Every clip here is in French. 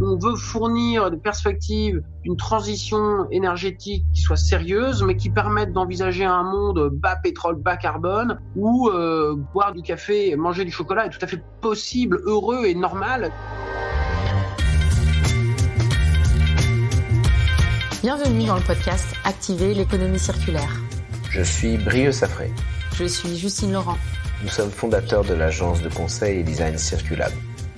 On veut fournir des perspectives d'une transition énergétique qui soit sérieuse, mais qui permette d'envisager un monde bas pétrole, bas carbone, où boire du café et manger du chocolat est tout à fait possible, heureux et normal. Bienvenue dans le podcast Activer l'économie circulaire. Je suis Brieux Safré. Je suis Justine Laurent. Nous sommes fondateurs de l'agence de conseil et design Circulab.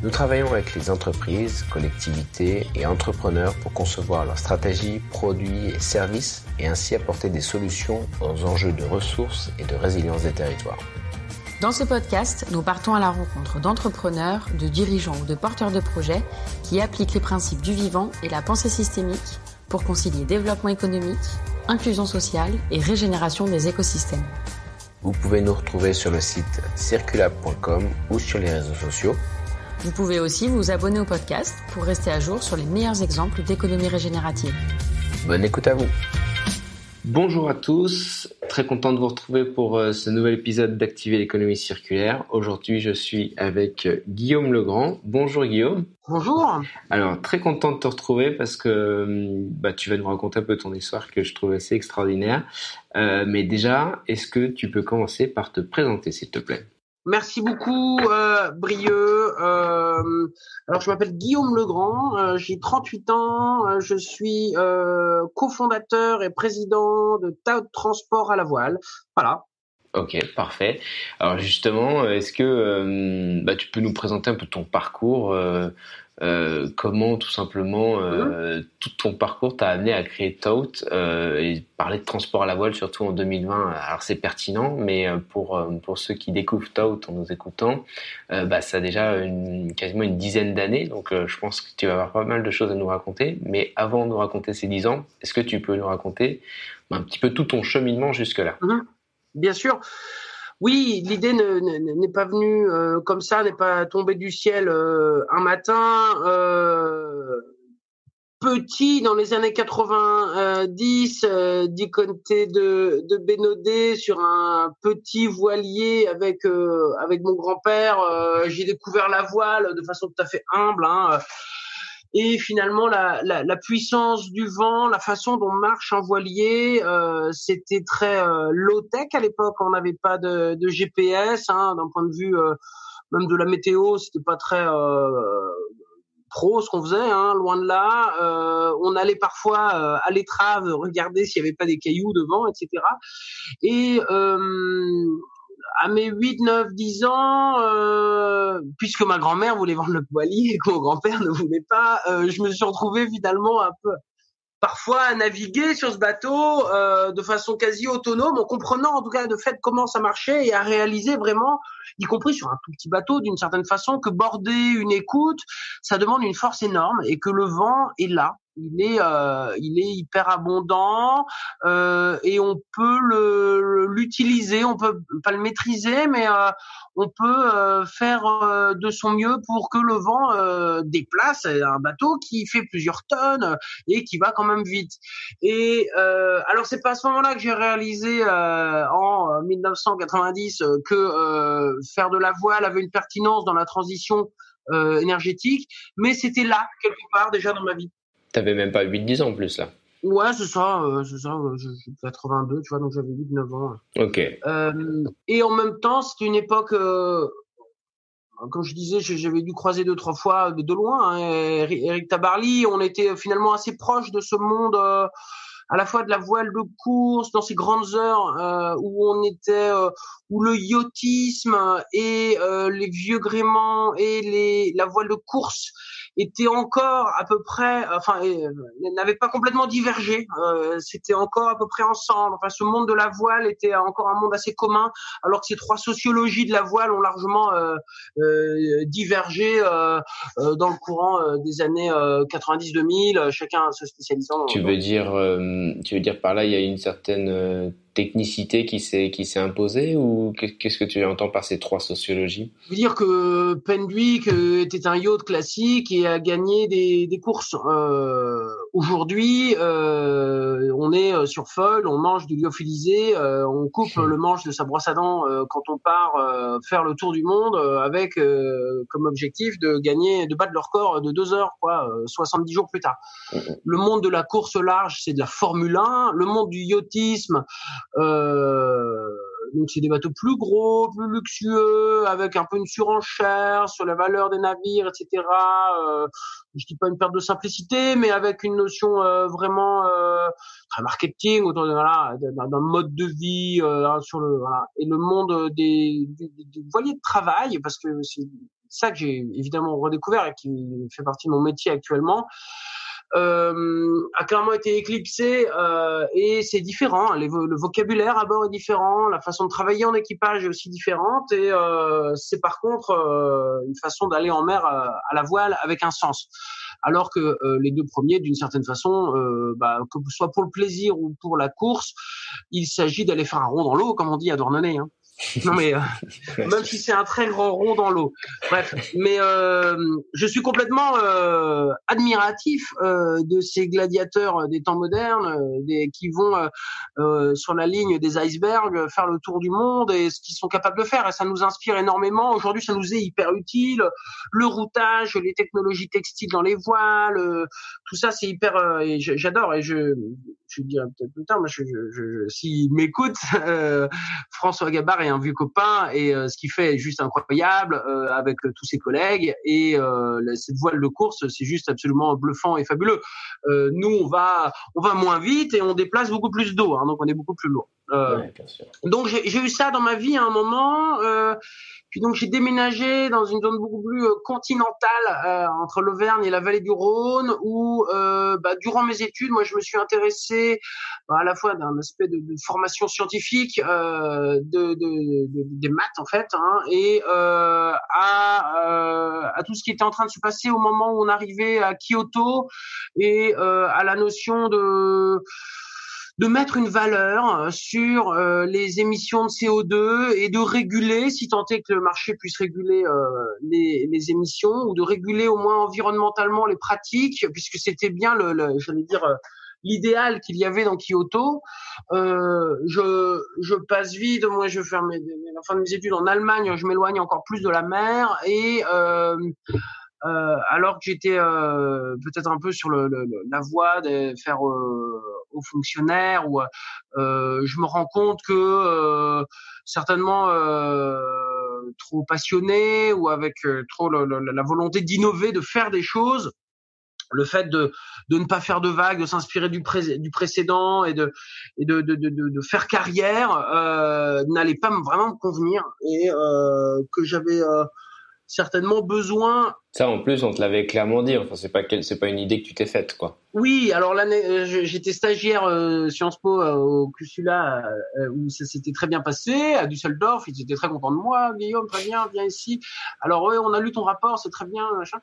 Nous travaillons avec les entreprises, collectivités et entrepreneurs pour concevoir leurs stratégies, produits et services et ainsi apporter des solutions aux enjeux de ressources et de résilience des territoires. Dans ce podcast, nous partons à la rencontre d'entrepreneurs, de dirigeants ou de porteurs de projets qui appliquent les principes du vivant et la pensée systémique pour concilier développement économique, inclusion sociale et régénération des écosystèmes. Vous pouvez nous retrouver sur le site circulab.com ou sur les réseaux sociaux. Vous pouvez aussi vous abonner au podcast pour rester à jour sur les meilleurs exemples d'économie régénérative. Bonne écoute à vous. Bonjour à tous, très content de vous retrouver pour ce nouvel épisode d'Activer l'économie circulaire. Aujourd'hui, je suis avec Guillaume Legrand. Bonjour Guillaume. Bonjour. Alors, très content de te retrouver parce que tu vas nous raconter un peu ton histoire que je trouve assez extraordinaire. Mais déjà, est-ce que tu peux commencer par te présenter, s'il te plaît ? Merci beaucoup, Brieux. Alors, je m'appelle Guillaume Legrand, j'ai 38 ans, je suis cofondateur et président de Taut Transport à la voile. Voilà. Ok, parfait. Alors justement, est-ce que tu peux nous présenter un peu ton parcours comment tout simplement tout ton parcours t'a amené à créer Taut et parler de transport à la voile surtout en 2020. Alors c'est pertinent, mais pour ceux qui découvrent Taut en nous écoutant, ça a déjà quasiment une dizaine d'années, donc je pense que tu vas avoir pas mal de choses à nous raconter. Mais avant de nous raconter ces 10 ans, est-ce que tu peux nous raconter un petit peu tout ton cheminement jusque-là ? Bien sûr. Oui, l'idée n'est pas venue comme ça, n'est pas tombée du ciel un matin. Petit, dans les années 90, du côté de Bénodet, sur un petit voilier avec mon grand-père, j'ai découvert la voile de façon tout à fait humble, Et finalement, la puissance du vent, la façon dont marche un voilier, c'était très low-tech à l'époque. On n'avait pas de GPS, d'un point de vue même de la météo, c'était pas très pro ce qu'on faisait, loin de là. On allait parfois à l'étrave regarder s'il y avait pas des cailloux devant, etc. Et à mes 8, 9, 10 ans, puisque ma grand-mère voulait vendre le voilier et que mon grand-père ne voulait pas, je me suis retrouvé finalement un peu parfois à naviguer sur ce bateau de façon quasi autonome, en comprenant en tout cas de fait comment ça marchait et à réaliser vraiment, y compris sur un tout petit bateau d'une certaine façon, que border une écoute, ça demande une force énorme et que le vent est là. Il est hyper abondant et on peut l'utiliser, on peut pas le maîtriser, mais on peut faire de son mieux pour que le vent déplace un bateau qui fait plusieurs tonnes et qui va quand même vite. Et alors c'est pas à ce moment-là que j'ai réalisé en 1990 que faire de la voile avait une pertinence dans la transition énergétique, mais c'était là quelque part déjà dans ma vie. T'avais même pas 8-10 ans en plus, là. Ouais, c'est ça, j'ai 82, tu vois, donc j'avais 8-9 ans. Ok. Et en même temps, c'était une époque, comme je disais, j'avais dû croiser 2-3 fois de loin, Éric Tabarly, on était finalement assez proche de ce monde, à la fois de la voile de course, dans ces grandes heures où on était, où le yachtisme et les vieux gréements et la voile de course était encore à peu près, n'avait pas complètement divergé. C'était encore à peu près ensemble. Enfin, ce monde de la voile était encore un monde assez commun, alors que ces trois sociologies de la voile ont largement divergé dans le courant des années 90-2000, chacun se spécialisant. Tu veux dire par là, il y a une certaine technicité qui s'est imposée, ou qu'est-ce que tu entends par ces 3 sociologies? Je veux dire que Pendwick était un yacht classique et a gagné des courses. Aujourd'hui, on est sur folle, on mange du lyophilisé, on coupe le manche de sa brosse à dents quand on part faire le tour du monde avec comme objectif de battre le record de 2 heures, 70 jours plus tard. Le monde de la course large, c'est de la Formule 1. Le monde du yachtisme, donc c'est des bateaux plus gros, plus luxueux, avec un peu une surenchère sur la valeur des navires, etc. Je dis pas une perte de simplicité, mais avec une notion vraiment très marketing autour d'un mode de vie et le monde des voiliers de travail, parce que c'est ça que j'ai évidemment redécouvert et qui fait partie de mon métier actuellement. A clairement été éclipsé et c'est différent. Le vocabulaire à bord est différent, la façon de travailler en équipage est aussi différente et c'est par contre une façon d'aller en mer à la voile avec un sens. Alors que les 2 premiers, d'une certaine façon, que ce soit pour le plaisir ou pour la course, il s'agit d'aller faire un rond dans l'eau, comme on dit à Douarnenez. Non mais même si c'est un très grand rond dans l'eau. Bref, mais je suis complètement admiratif de ces gladiateurs des temps modernes, qui vont sur la ligne des icebergs faire le tour du monde et ce qu'ils sont capables de faire. Et ça nous inspire énormément. Aujourd'hui, ça nous est hyper utile. Le routage, les technologies textiles dans les voiles, tout ça, c'est hyper. Et j'adore. Et je dirais peut-être plus tard, mais s'il m'écoute, François Gabard est un vieux copain et ce qu'il fait est juste incroyable avec tous ses collègues et cette voile de course, c'est juste absolument bluffant et fabuleux. Nous, on va moins vite et on déplace beaucoup plus d'eau, donc on est beaucoup plus lourd. Ouais, bien sûr. Donc j'ai eu ça dans ma vie à un moment. Puis donc j'ai déménagé dans une zone beaucoup plus continentale entre l'Auvergne et la vallée du Rhône où durant mes études, moi je me suis intéressé à la fois d'un aspect de formation scientifique, des maths en fait, et à tout ce qui était en train de se passer au moment où on arrivait à Kyoto et à la notion de mettre une valeur sur les émissions de CO2 et de réguler, si tant est que le marché puisse réguler les émissions, ou de réguler au moins environnementalement les pratiques, puisque c'était bien l'idéal qu'il y avait dans Kyoto. Je passe vite, moi je vais faire la fin de mes études en Allemagne, je m'éloigne encore plus de la mer et alors que j'étais peut-être un peu sur la voie de faire aux fonctionnaires, où je me rends compte que certainement trop passionné ou avec trop la volonté d'innover, de faire des choses, le fait de ne pas faire de vagues, de s'inspirer du précédent et de faire carrière n'allait pas vraiment me convenir et que j'avais certainement besoin. Ça, en plus, on te l'avait clairement dit. Enfin, c'est pas une idée que tu t'es faite, quoi. Oui, alors j'étais stagiaire Sciences Po au Cusula où ça s'était très bien passé. À Düsseldorf, ils étaient très contents de moi. Guillaume, très bien, viens ici. Alors on a lu ton rapport, c'est très bien, machin.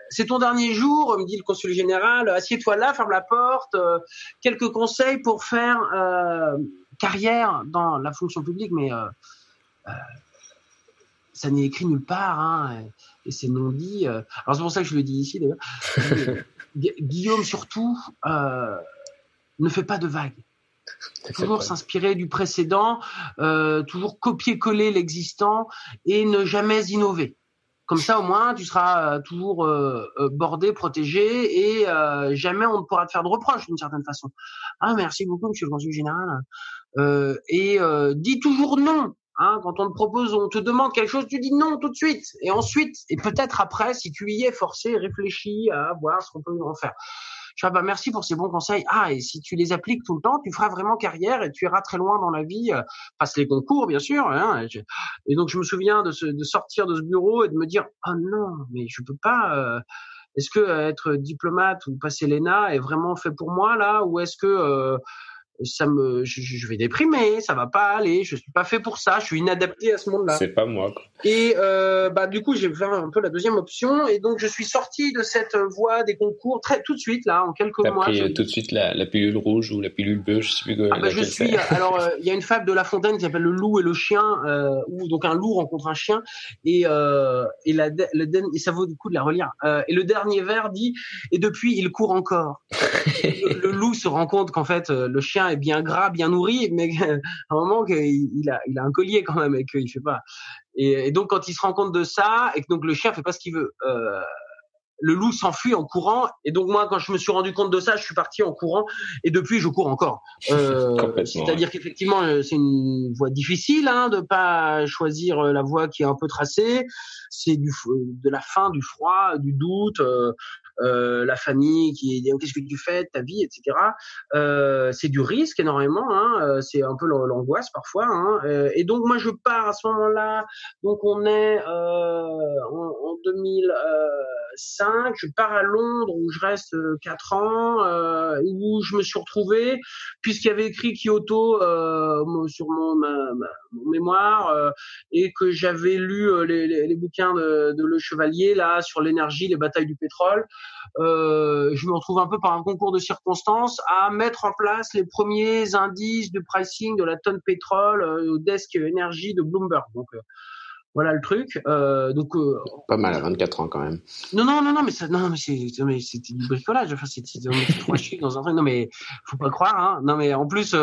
C'est ton dernier jour, me dit le consul général. Assieds-toi là, ferme la porte. Quelques conseils pour faire carrière dans la fonction publique, mais ça n'est écrit nulle part, et c'est non dit. Alors c'est pour ça que je le dis ici d'ailleurs. Guillaume surtout ne fait pas de vagues. Toujours s'inspirer du précédent, toujours copier-coller l'existant et ne jamais innover. Comme ça, au moins, tu seras toujours bordé, protégé et jamais on ne pourra te faire de reproches d'une certaine façon. Ah, merci beaucoup, monsieur le consul général. Dis toujours non. Quand on te propose, on te demande quelque chose, tu dis non tout de suite. Et ensuite, et peut-être après, si tu y es forcé, réfléchis à voir ce qu'on peut en faire. Je dis, merci pour ces bons conseils. Et si tu les appliques tout le temps, tu feras vraiment carrière et tu iras très loin dans la vie. Passe les concours, bien sûr. Et donc, je me souviens de sortir de ce bureau et de me dire, non, mais je peux pas. Est-ce que être diplomate ou passer l'ENA est vraiment fait pour moi là, ou est-ce que je vais déprimer, ça va pas aller, je suis pas fait pour ça, je suis inadapté à ce monde-là. C'est pas moi, quoi. Et du coup, j'ai fait un peu la deuxième option, et donc je suis sorti de cette voie des concours tout de suite là, en quelques mois. T'as pris tout de suite la pilule rouge ou la pilule bleue, je sais plus quoi. Alors, il y a une fable de La Fontaine qui s'appelle Le loup et le chien, où donc un loup rencontre un chien, et ça vaut du coup de la relire. Et le dernier vers dit et depuis il court encore. le loup se rend compte qu'en fait le chien est bien gras, bien nourri, mais à un moment qu'il a un collier quand même et qu'il fait pas. Et donc quand il se rend compte de ça et que donc le chien fait pas ce qu'il veut, le loup s'enfuit en courant. Et donc moi, quand je me suis rendu compte de ça, je suis parti en courant. Et depuis, je cours encore. C'est-à-dire qu'effectivement, c'est une voie difficile, de pas choisir la voie qui est un peu tracée. C'est de la faim, du froid, du doute, la famille qui dit qu'est-ce que tu fais de ta vie, etc. C'est du risque énormément. C'est un peu l'angoisse parfois. Et donc moi, je pars à ce moment-là. Donc on est en 2005. Je pars à Londres où je reste 4 ans, où je me suis retrouvé, puisqu'il y avait écrit Kyoto sur mon mémoire, et que j'avais lu les bouquins de Le Chevalier là sur l'énergie, les batailles du pétrole. Je me retrouve un peu par un concours de circonstances à mettre en place les premiers indices de pricing de la tonne pétrole au desk énergie de Bloomberg. Donc voilà le truc. Pas mal à 24 ans quand même. Non, mais c'était du bricolage. Enfin, c'était 3 chiffres dans un truc. Non, mais faut pas croire. Non, mais en plus,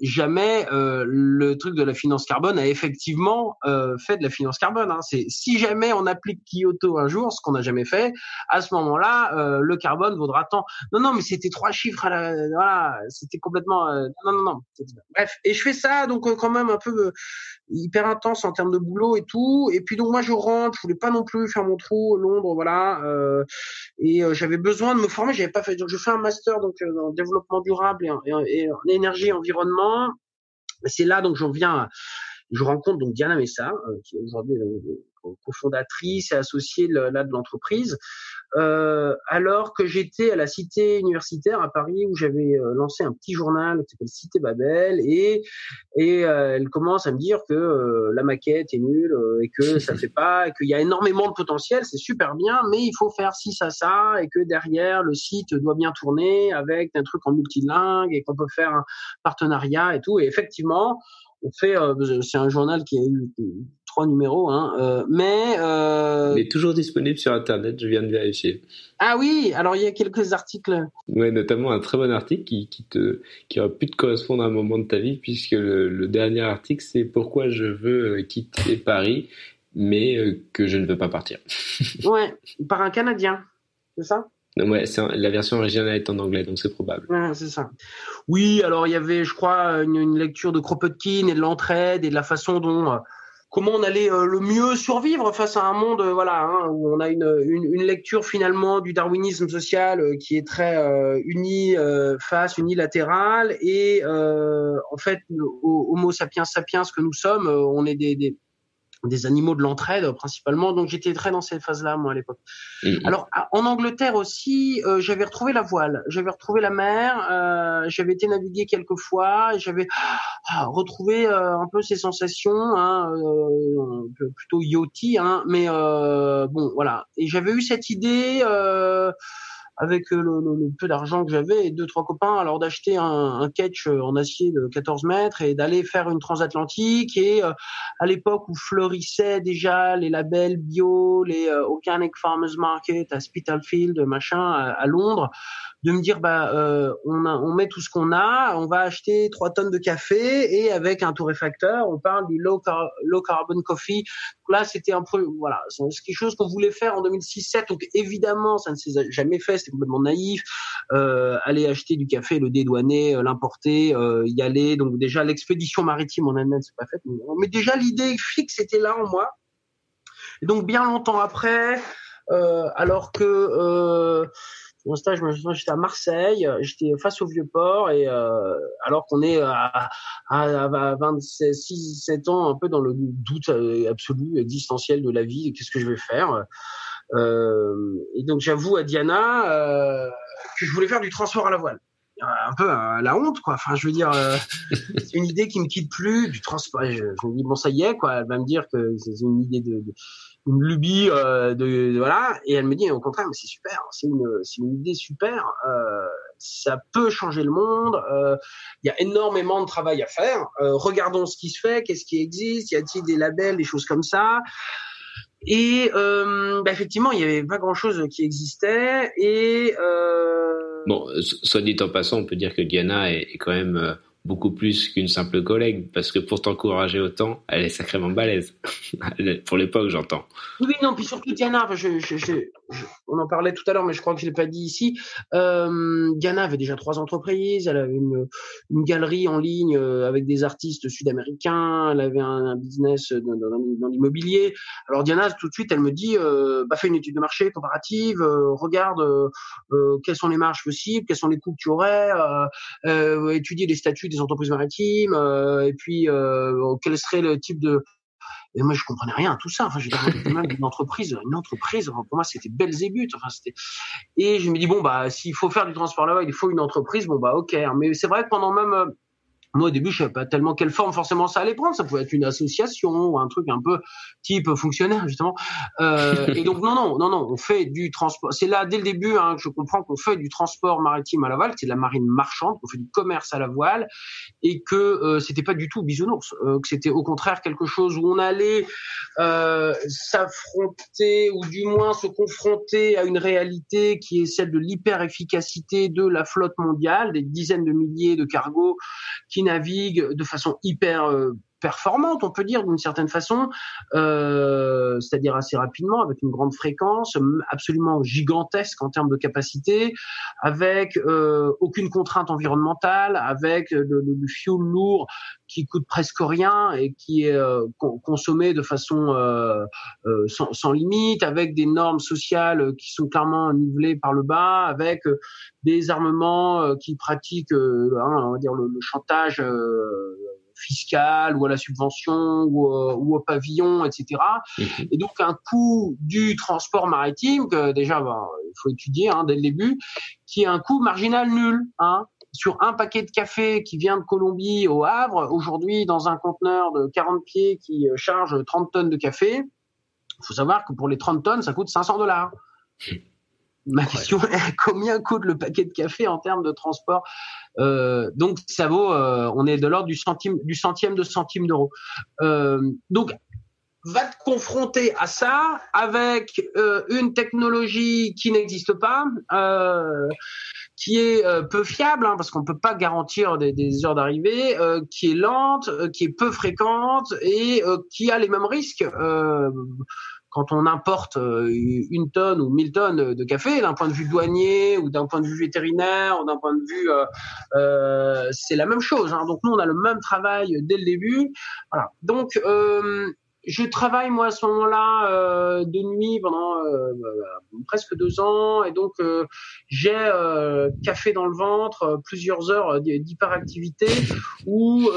jamais le truc de la finance carbone a effectivement fait de la finance carbone. C'est si jamais on applique Kyoto un jour, ce qu'on n'a jamais fait, à ce moment-là, le carbone vaudra tant. Non, mais c'était 3 chiffres. Voilà, c'était complètement. Non. Bref, et je fais ça donc quand même un peu hyper intense en termes de boulot et tout. Et puis donc moi je rentre, je voulais pas non plus faire mon trou Londres, voilà. Et j'avais besoin de me former, j'avais pas fait. Donc je fais un master donc en développement durable et en énergie et environnement. C'est là donc je rencontre donc Diana Messa, qui est aujourd'hui cofondatrice et associée de l'entreprise, alors que j'étais à la cité universitaire à Paris où j'avais lancé un petit journal qui s'appelle Cité Babel et elle commence à me dire que la maquette est nulle et que ça fait pas, et qu'il y a énormément de potentiel, c'est super bien, mais il faut faire ci, ça et que derrière le site doit bien tourner avec un truc en multilingue et qu'on peut faire un partenariat et tout. Et effectivement, on fait, c'est un journal qui a eu 3 numéros, mais il est toujours disponible sur Internet, je viens de vérifier. Ah oui, alors il y a quelques articles. Ouais, notamment un très bon article qui aurait pu te correspondre à un moment de ta vie, puisque le dernier article, c'est pourquoi je veux quitter Paris, mais que je ne veux pas partir. Ouais, par un Canadien, c'est ça? Ouais, la version originale est en anglais, donc c'est probable. Ouais, c'est ça. Oui, alors il y avait, je crois, une lecture de Kropotkin et de l'entraide et de la façon dont comment on allait le mieux survivre face à un monde où on a une lecture finalement du darwinisme social qui est très unilatérale et en fait Homo sapiens sapiens que nous sommes, on est des animaux de l'entraide principalement, donc j'étais très dans cette phase-là moi à l'époque. Alors en Angleterre aussi, j'avais retrouvé la voile, j'avais retrouvé la mer, j'avais été naviguer quelques fois, et j'avais retrouvé un peu ces sensations, plutôt yachty, mais bon voilà. Et j'avais eu cette idée avec le peu d'argent que j'avais et 2-3 copains, alors d'acheter un ketch en acier de 14 mètres et d'aller faire une transatlantique. Et à l'époque où fleurissaient déjà les labels bio, les Organic Farmers Market à Spitalfield, machin, à Londres, de me dire on met tout ce qu'on a, on va acheter 3 tonnes de café et avec un torréfacteur, on parle du low carbon coffee. Là, c'était un peu, voilà, c'est quelque chose qu'on voulait faire en 2006-7. Donc évidemment, ça ne s'est jamais fait, c'était complètement naïf. Aller acheter du café, le dédouaner, l'importer, y aller. Donc déjà l'expédition maritime en elle-même, c'est pas fait. Mais déjà l'idée fixe était là en moi. Et donc bien longtemps après, alors que mon stage, j'étais à Marseille, j'étais face au Vieux-Port et alors qu'on est à 26-7 ans, un peu dans le doute absolu, existentiel de la vie, qu'est-ce que je vais faire et donc j'avoue à Diana que je voulais faire du transport à la voile. un peu la honte, quoi. Enfin, je veux dire, c'est une idée qui me quitte plus du transport. Je me dis bon, ça y est, quoi. Elle va me dire que c'est une idée une lubie voilà. Et elle me dit au contraire, mais c'est super, c'est une idée super. Ça peut changer le monde. Il y a énormément de travail à faire. Regardons ce qui se fait, qu'est-ce qui existe, y a-t-il des labels, des choses comme ça. Et effectivement, il y avait pas grand-chose qui existait. Et bon, soit dit en passant, on peut dire que Diana est quand même beaucoup plus qu'une simple collègue, parce que pour t'encourager autant, elle est sacrément balèze. Pour l'époque, j'entends. Oui, non, puis surtout Diana, on en parlait tout à l'heure, mais je crois que je l'ai pas dit ici. Diana avait déjà 3 entreprises, elle avait une galerie en ligne avec des artistes sud-américains, elle avait un business dans l'immobilier. Alors Diana, tout de suite, elle me dit, fais une étude de marché comparative, regarde quelles sont les marges possibles, quels sont les coûts que tu aurais, étudier les statuts des entreprises maritimes, et puis quel serait le type de... Et moi, je comprenais rien à tout ça. Enfin, j'ai même une entreprise, pour moi, c'était Belzébuth. Enfin, et je me dis, bon, s'il faut faire du transport là-bas, il faut une entreprise. Bon, ok. Mais c'est vrai que pendant même, moi, au début, je savais pas tellement quelle forme forcément ça allait prendre. Ça pouvait être une association ou un truc un peu type fonctionnaire, justement. Et donc, non, on fait du transport. C'est là, dès le début, que je comprends qu'on fait du transport maritime à la voile, c'est de la marine marchande, qu'on fait du commerce à la voile, et que c'était pas du tout bisounours, que c'était au contraire quelque chose où on allait s'affronter, ou du moins se confronter à une réalité qui est celle de l'hyper-efficacité de la flotte mondiale, des dizaines de milliers de cargos qui naviguent de façon hyper performante, on peut dire d'une certaine façon, c'est-à-dire assez rapidement, avec une grande fréquence, absolument gigantesque en termes de capacité, avec aucune contrainte environnementale, avec du fuel lourd qui coûte presque rien et qui est consommé de façon sans limite, avec des normes sociales qui sont clairement nivelées par le bas, avec des armements qui pratiquent on va dire le chantage fiscal ou à la subvention ou au pavillon, etc. Et donc un coût du transport maritime que déjà il faut étudier dès le début, qui est un coût marginal nul. Sur un paquet de café qui vient de Colombie au Havre, aujourd'hui dans un conteneur de 40 pieds qui charge 30 tonnes de café, il faut savoir que pour les 30 tonnes, ça coûte $500. Ma question est combien coûte le paquet de café en termes de transport? Donc ça vaut, on est de l'ordre du centième de centime d'euro. Donc va te confronter à ça avec une technologie qui n'existe pas, qui est peu fiable, parce qu'on peut pas garantir des heures d'arrivée, qui est lente, qui est peu fréquente et qui a les mêmes risques. Quand on importe 1 tonne ou 1000 tonnes de café, d'un point de vue douanier ou d'un point de vue vétérinaire ou d'un point de vue, c'est la même chose. Donc nous, on a le même travail dès le début. Voilà. Donc je travaille moi à ce moment-là de nuit pendant presque 2 ans, et donc j'ai café dans le ventre, plusieurs heures d'hyperactivité où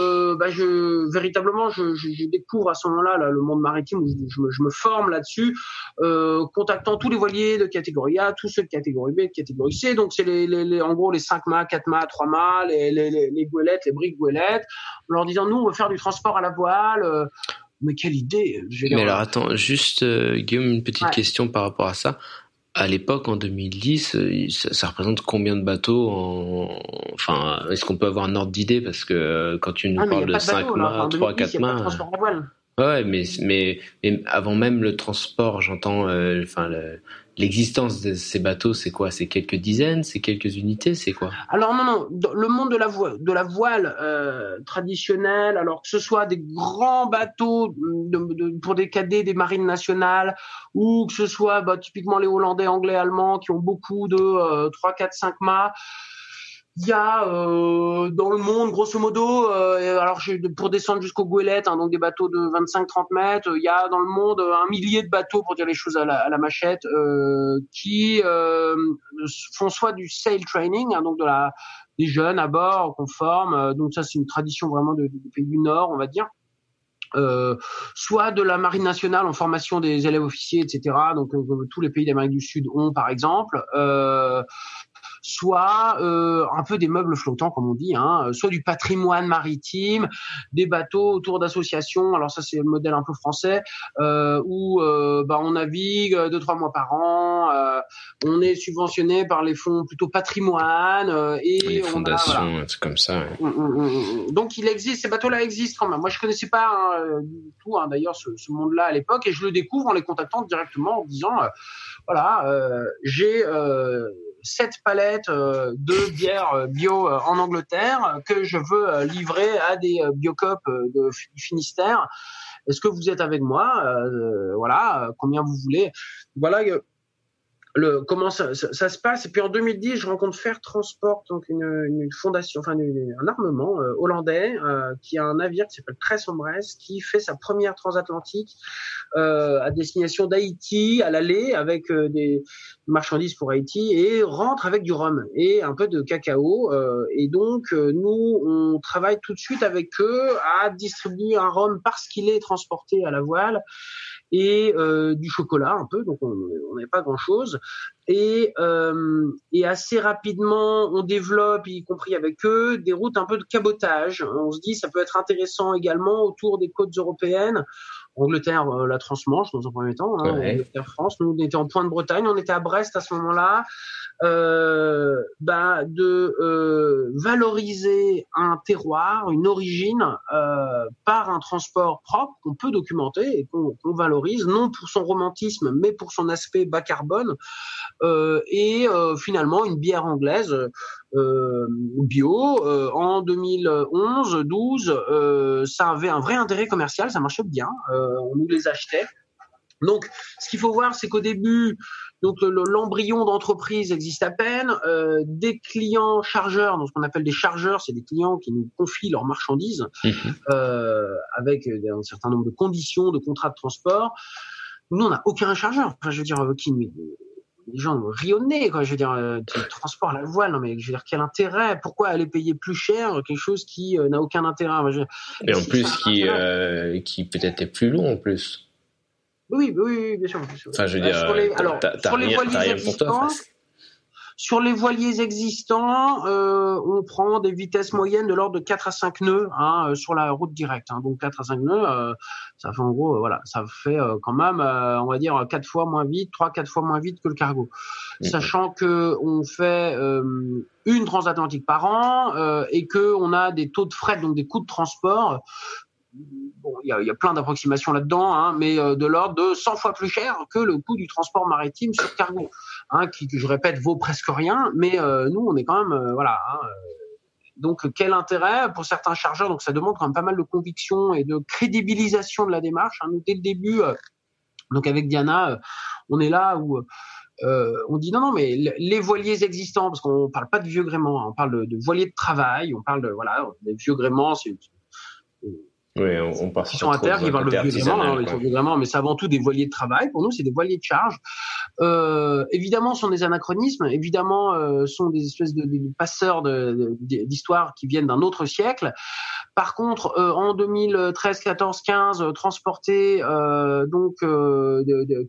véritablement je découvre à ce moment-là le monde maritime, où je me forme là-dessus, contactant tous les voiliers de catégorie A, tous ceux de catégorie B, de catégorie C. Donc c'est en gros les 5 mâts, 4 mâts, 3 mâts, les goélettes, les briques goélettes, en leur disant nous on veut faire du transport à la voile. Mais quelle idée! Mais alors attends, juste Guillaume, une petite question par rapport à ça. À l'époque, en 2010, ça représente combien de bateaux Enfin, est-ce qu'on peut avoir un ordre d'idée? Parce que quand tu nous parles de 5 mâts, 3, 4 mâts... Ouais, mais avant même le transport, j'entends, l'existence de ces bateaux, c'est quoi? C'est quelques dizaines, c'est quelques unités, c'est quoi? Alors non, le monde de la voile traditionnelle, alors que ce soit des grands bateaux pour des cadets des marines nationales, ou que ce soit typiquement les Hollandais, Anglais, Allemands, qui ont beaucoup de 3, 4, 5 mâts. Il y a dans le monde, grosso modo, alors pour descendre jusqu'aux goélettes, donc des bateaux de 25-30 mètres, il y a dans le monde 1 millier de bateaux, pour dire les choses à la machette, qui font soit du sail training, donc des jeunes à bord qu'on forme, donc ça c'est une tradition vraiment des pays du Nord, on va dire. Soit de la marine nationale en formation des élèves officiers, etc. Donc tous les pays d'Amérique du Sud ont, par exemple. soit un peu des meubles flottants, comme on dit, soit du patrimoine maritime, des bateaux autour d'associations. Alors ça, c'est le modèle un peu français, où on navigue 2-3 mois par an. On est subventionné par les fonds plutôt patrimoine et les fondations, on a, un truc comme ça. Ouais. Donc il existe, ces bateaux-là existent quand même. Moi, je connaissais pas du tout, d'ailleurs, ce monde-là à l'époque, et je le découvre en les contactant directement en disant, j'ai 7 palettes de bières bio en Angleterre que je veux livrer à des Biocoop de Finistère. Est-ce que vous êtes avec moi? Combien vous voulez? Voilà. Comment ça se passe. Et puis en 2010, je rencontre Fair Transport, donc une fondation, un armement hollandais qui a un navire qui s'appelle Cress-en-Bresse, qui fait sa première transatlantique à destination d'Haïti à l'aller avec des marchandises pour Haïti, et rentre avec du rhum et un peu de cacao. Et donc nous, on travaille tout de suite avec eux à distribuer un rhum parce qu'il est transporté à la voile, et du chocolat un peu, donc on n'avait pas grand-chose, et assez rapidement on développe, y compris avec eux, des routes un peu de cabotage. On se dit ça peut être intéressant également autour des côtes européennes. Angleterre, la Transmanche dans un premier temps, Angleterre, France. Nous, on était en Pointe de Bretagne, on était à Brest à ce moment-là. De valoriser un terroir, une origine, par un transport propre qu'on peut documenter et qu'on valorise, non pour son romantisme, mais pour son aspect bas carbone, et finalement une bière anglaise bio en 2011-12, ça avait un vrai intérêt commercial, ça marchait bien, on nous les achetait. Donc, ce qu'il faut voir, c'est qu'au début, donc l'embryon d'entreprise existe à peine. Des clients chargeurs, donc ce qu'on appelle des chargeurs, c'est des clients qui nous confient leurs marchandises avec un certain nombre de conditions, de contrats de transport. Nous, on n'a aucun chargeur. Enfin, je veux dire, les gens rionnaient, quoi. Je veux dire, du transport à la voile, non mais je veux dire, quel intérêt? Pourquoi aller payer plus cher quelque chose qui n'a aucun intérêt? Et en plus, qui peut-être est plus long en plus. Oui, bien sûr. Enfin, je veux dire, t'as rien pour toi. Sur les voiliers existants, on prend des vitesses moyennes de l'ordre de 4 à 5 nœuds sur la route directe. Donc 4 à 5 nœuds, ça fait en gros, ça fait quand même, on va dire 4 fois moins vite, 3-4 fois moins vite que le cargo. Sachant que on fait une transatlantique par an et que on a des taux de fret, donc des coûts de transport. Bon, il y a plein d'approximations là-dedans, mais de l'ordre de 100 fois plus cher que le coût du transport maritime sur cargo, qui, je répète, vaut presque rien, mais nous, on est quand même, donc, quel intérêt pour certains chargeurs? Donc, ça demande quand même pas mal de conviction et de crédibilisation de la démarche. Nous, dès le début, donc avec Diana, on est là où on dit non, mais les voiliers existants, parce qu'on parle pas de vieux gréements, on parle de voiliers de travail, on parle des vieux gréements, oui, on passe sur à terre, qui parlent de vieux gréements, mais c'est avant tout des voiliers de travail. Pour nous, c'est des voiliers de charge. Évidemment, sont des anachronismes. Évidemment, sont des espèces de passeurs d'histoire qui viennent d'un autre siècle. Par contre, en 2013, 14, 15, transporter de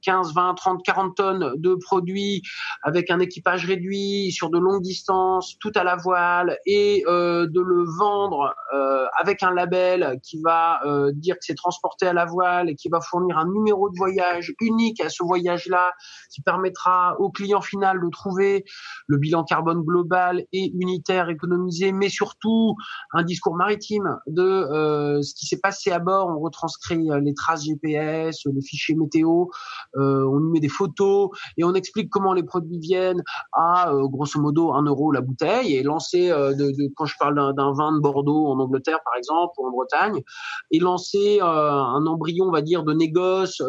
15, 20, 30, 40 tonnes de produits avec un équipage réduit sur de longues distances, tout à la voile, et de le vendre avec un label qui va dire que c'est transporté à la voile et qui va fournir un numéro de voyage unique à ce voyage-là, qui permettra au client final de trouver le bilan carbone global et unitaire économisé, mais surtout un discours maritime de ce qui s'est passé à bord. On retranscrit les traces GPS, les fichiers météo, on y met des photos et on explique comment les produits viennent à grosso modo 1 € la bouteille, et lancer quand je parle d'un vin de Bordeaux en Angleterre par exemple ou en Bretagne, et lancer un embryon, on va dire, de négoce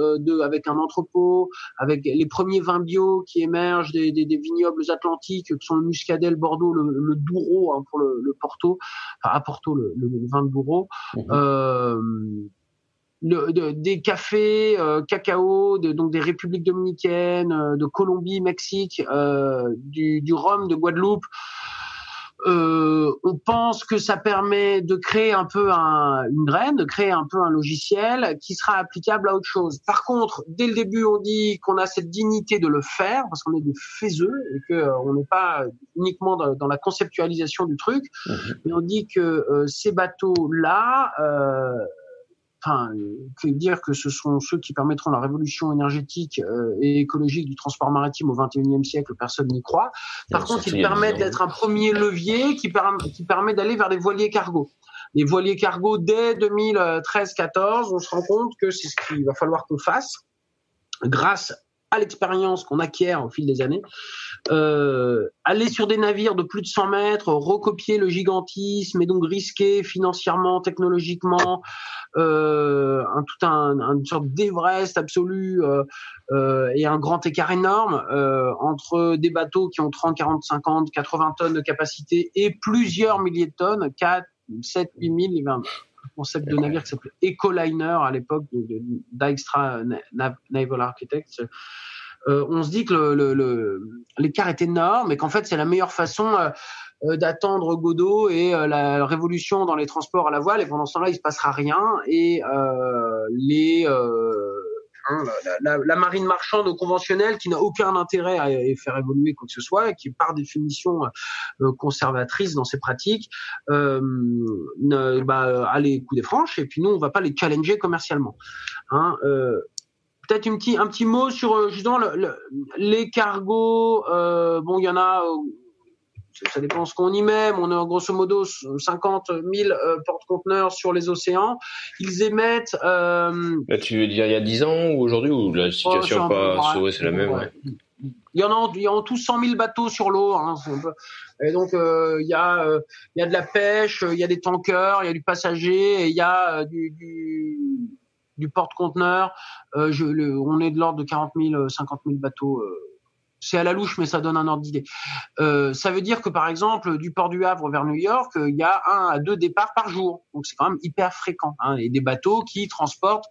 avec un entrepôt, avec les premiers vins bio qui émergent des vignobles atlantiques, qui sont le Muscadet, le Bordeaux, le Douro pour le Porto, enfin à Porto le vin de Douro, des cafés cacao, donc des républiques dominicaines, de Colombie, Mexique, du rhum de Guadeloupe. On pense que ça permet de créer un peu une graine, de créer un peu un logiciel qui sera applicable à autre chose. Par contre, dès le début, on dit qu'on a cette dignité de le faire parce qu'on est des faiseux et que on n'est pas uniquement dans la conceptualisation du truc, mais on dit que ces bateaux-là, dire que ce sont ceux qui permettront la révolution énergétique et écologique du transport maritime au XXIe siècle, personne n'y croit. Par contre, ils permettent d'être un premier levier qui permet d'aller vers les voiliers cargo. Les voiliers cargo, dès 2013-14, on se rend compte que c'est ce qu'il va falloir qu'on fasse grâce à l'expérience qu'on acquiert au fil des années, aller sur des navires de plus de 100 mètres, recopier le gigantisme et donc risquer financièrement, technologiquement, une sorte d'Everest absolu et un grand écart énorme entre des bateaux qui ont 30, 40, 50, 80 tonnes de capacité et plusieurs milliers de tonnes, 4, 7, 8 000, il y avait un concept de navire qui s'appelait Ecoliner à l'époque d'Extra Naval Architects. On se dit que l'écart est énorme et qu'en fait c'est la meilleure façon d'attendre Godot et la révolution dans les transports à la voile, et pendant ce temps-là il se passera rien et la marine marchande conventionnelle qui n'a aucun intérêt à faire évoluer quoi que ce soit et qui est par définition conservatrice dans ses pratiques a les coups des franches, et puis nous on va pas les challenger commercialement. Peut-être un petit mot sur justement les cargos. Il y en a, ça dépend ce qu'on y met, mais on a grosso modo 50 000 porte-conteneurs sur les océans. Ils émettent... Là, tu veux dire il y a 10 ans ou aujourd'hui, ou la situation c'est la même? Ouais. Il y en a tous 100 000 bateaux sur l'eau. Et donc, il y a de la pêche, il y a des tankers, il y a du passager, et il y a du porte-conteneur. On est de l'ordre de 40 000, 50 000 bateaux. C'est à la louche, mais ça donne un ordre d'idée. Ça veut dire que, par exemple, du port du Havre vers New York, il y a 1 à 2 départs par jour. Donc, c'est quand même hyper fréquent. Et des bateaux qui transportent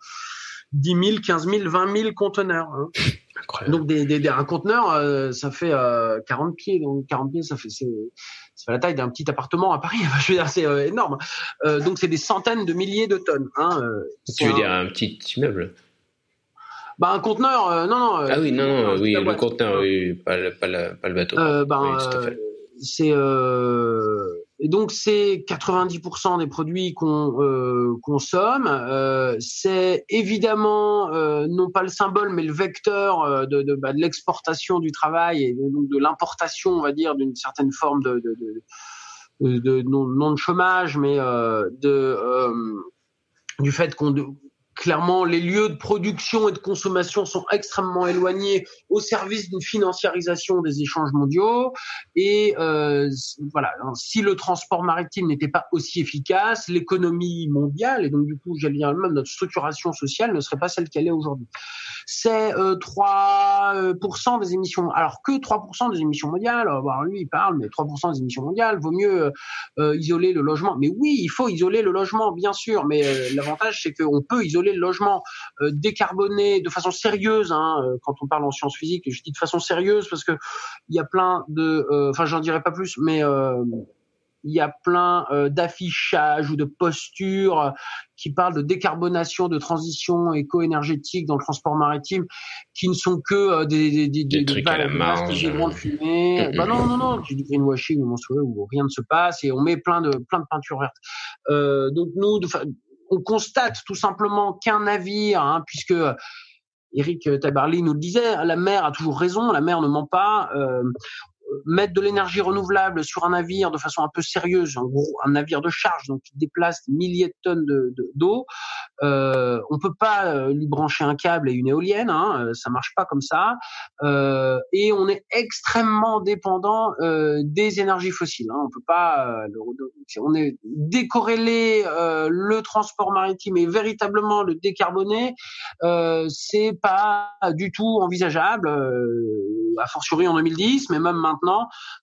10 000, 15 000, 20 000 conteneurs. Donc, un conteneur, ça fait 40 pieds. Donc, 40 pieds, ça fait la taille d'un petit appartement à Paris. Je veux dire, c'est énorme. Donc, c'est des centaines de milliers de tonnes. Tu veux dire un petit immeuble? Un conteneur, non. Oui, le conteneur, oui, pas le bateau. Oui, tout à fait. Et donc c'est 90% des produits qu'on consomme. C'est évidemment non pas le symbole, mais le vecteur de l'exportation du travail et donc de l'importation, on va dire, d'une certaine forme de non de chômage, mais du fait qu'on clairement, les lieux de production et de consommation sont extrêmement éloignés au service d'une financiarisation des échanges mondiaux. Et voilà, si le transport maritime n'était pas aussi efficace, l'économie mondiale, et donc du coup, j'allais dire même notre structuration sociale, ne serait pas celle qu'elle est aujourd'hui. C'est 3% des émissions. Alors que 3% des émissions mondiales, lui il parle, mais 3% des émissions mondiales, vaut mieux isoler le logement. Mais oui, il faut isoler le logement, bien sûr, mais l'avantage c'est qu'on peut isoler le logement, décarboné de façon sérieuse, quand on parle en sciences physiques, je dis de façon sérieuse parce que il y a plein de, j'en dirai pas plus, mais il y a plein d'affichages ou de postures qui parlent de décarbonation, de transition éco-énergétique dans le transport maritime, qui ne sont que des trucs à la marge, de fumée. Non, c'est du greenwashing où rien ne se passe et on met plein de peinture verte. Donc nous, on constate tout simplement qu'un navire, puisque Eric Tabarly nous le disait, la mer a toujours raison, la mer ne ment pas. Mettre de l'énergie renouvelable sur un navire de façon un peu sérieuse, en gros un navire de charge, donc qui déplace des milliers de tonnes d'eau, on peut pas lui brancher un câble et une éolienne, ça marche pas comme ça, et on est extrêmement dépendant des énergies fossiles. On peut pas, on est décorrélé, le transport maritime et véritablement le décarboner, c'est pas du tout envisageable, a fortiori en 2010, mais même maintenant,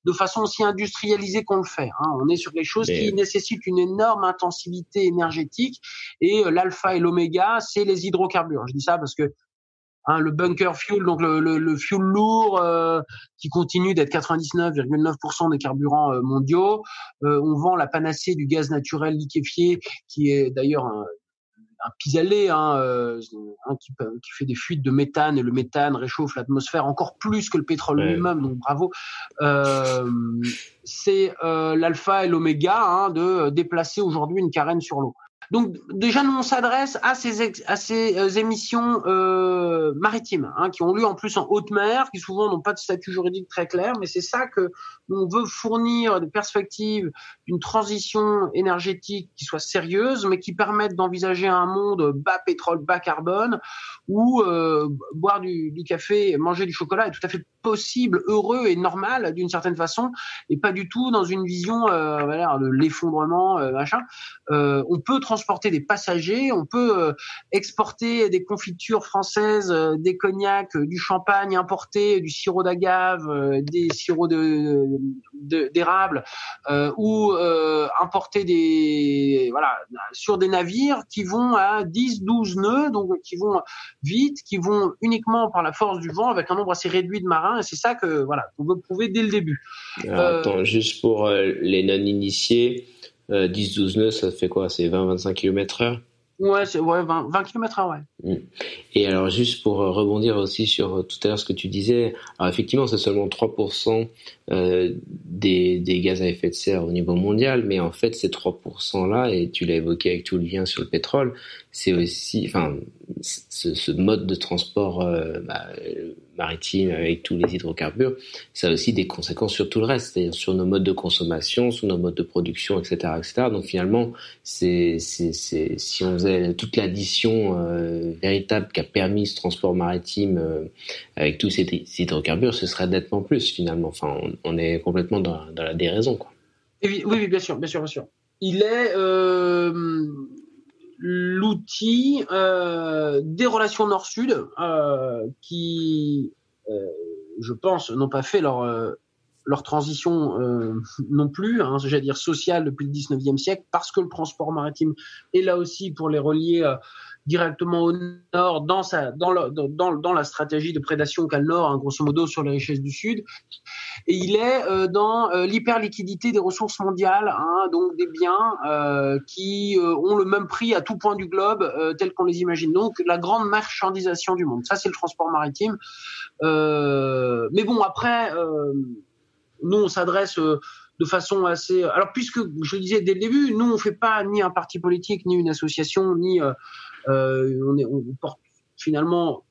de façon aussi industrialisée qu'on le fait. On est sur des choses qui nécessitent une énorme intensivité énergétique, et l'alpha et l'oméga, c'est les hydrocarbures. Je dis ça parce que le bunker fuel, donc le fuel lourd qui continue d'être 99,9% des carburants mondiaux. On vend la panacée du gaz naturel liquéfié, qui est d'ailleurs un pis-aller qui fait des fuites de méthane, et le méthane réchauffe l'atmosphère encore plus que le pétrole lui-même, donc bravo. C'est l'alpha et l'oméga de déplacer aujourd'hui une carène sur l'eau. Donc déjà nous on s'adresse à ces émissions maritimes qui ont lieu en plus en haute mer, qui souvent n'ont pas de statut juridique très clair, mais c'est ça que nous on veut fournir des perspectives d'une transition énergétique qui soit sérieuse, mais qui permette d'envisager un monde bas pétrole, bas carbone, où boire du café, manger du chocolat est tout à fait possible, heureux et normal d'une certaine façon, et pas du tout dans une vision de l'effondrement machin. On peut transporter des passagers, on peut exporter des confitures françaises, des cognacs, du champagne importé, du sirop d'agave, des sirops d'érable, ou importer sur des navires qui vont à 10-12 nœuds, donc qui vont vite, qui vont uniquement par la force du vent avec un nombre assez réduit de marins, et c'est ça qu'on veut prouver dès le début. Alors, attends, juste pour les non-initiés, 10-12 nœuds, ça fait quoi? C'est 20-25 km/h? Ouais, 20 km/h, ouais. Et alors, juste pour rebondir aussi sur tout à l'heure ce que tu disais, alors effectivement, c'est seulement 3% des gaz à effet de serre au niveau mondial, mais en fait, ces 3%-là, et tu l'as évoqué avec tout le lien sur le pétrole, c'est aussi, ce mode de transport maritime avec tous les hydrocarbures, ça a aussi des conséquences sur tout le reste, c'est-à-dire sur nos modes de consommation, sur nos modes de production, etc., etc. Donc finalement, si on faisait toute l'addition véritable qu'a permis ce transport maritime avec tous ces hydrocarbures, ce serait nettement plus finalement. Enfin, on est complètement dans la déraison, quoi. Oui, bien sûr. Il est l'outil des relations Nord-Sud qui, je pense, n'ont pas fait leur transition non plus, j'allais dire sociale depuis le 19e siècle, parce que le transport maritime est là aussi pour les relier directement au nord dans la stratégie de prédation qu'a le nord, grosso modo, sur les richesses du sud. Et il est dans l'hyperliquidité des ressources mondiales, donc des biens qui ont le même prix à tout point du globe tel qu'on les imagine. Donc la grande marchandisation du monde. Ça, c'est le transport maritime. Mais bon, après, nous, on s'adresse de façon assez... Alors, puisque, je le disais dès le début, nous, on fait pas ni un parti politique, ni une association, ni... on porte finalement...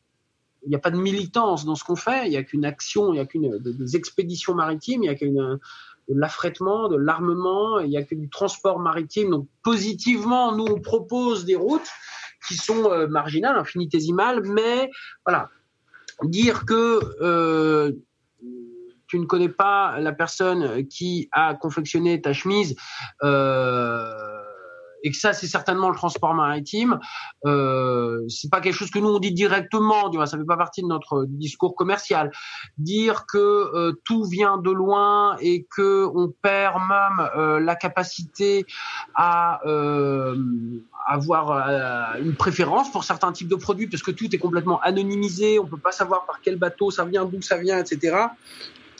Il n'y a pas de militance dans ce qu'on fait, il n'y a qu'une action, il n'y a qu'une des expéditions maritimes, il n'y a de l'affrètement, de l'armement, il n'y a que du transport maritime. Donc, positivement, nous, on propose des routes qui sont marginales, infinitésimales, mais voilà, dire que... tu ne connais pas la personne qui a confectionné ta chemise et que ça, c'est certainement le transport maritime. C'est pas quelque chose que nous on dit directement, tu vois, ça fait pas partie de notre discours commercial. Dire que tout vient de loin et que on perd même la capacité à avoir une préférence pour certains types de produits, parce que tout est complètement anonymisé, on peut pas savoir par quel bateau ça vient, d'où ça vient, etc.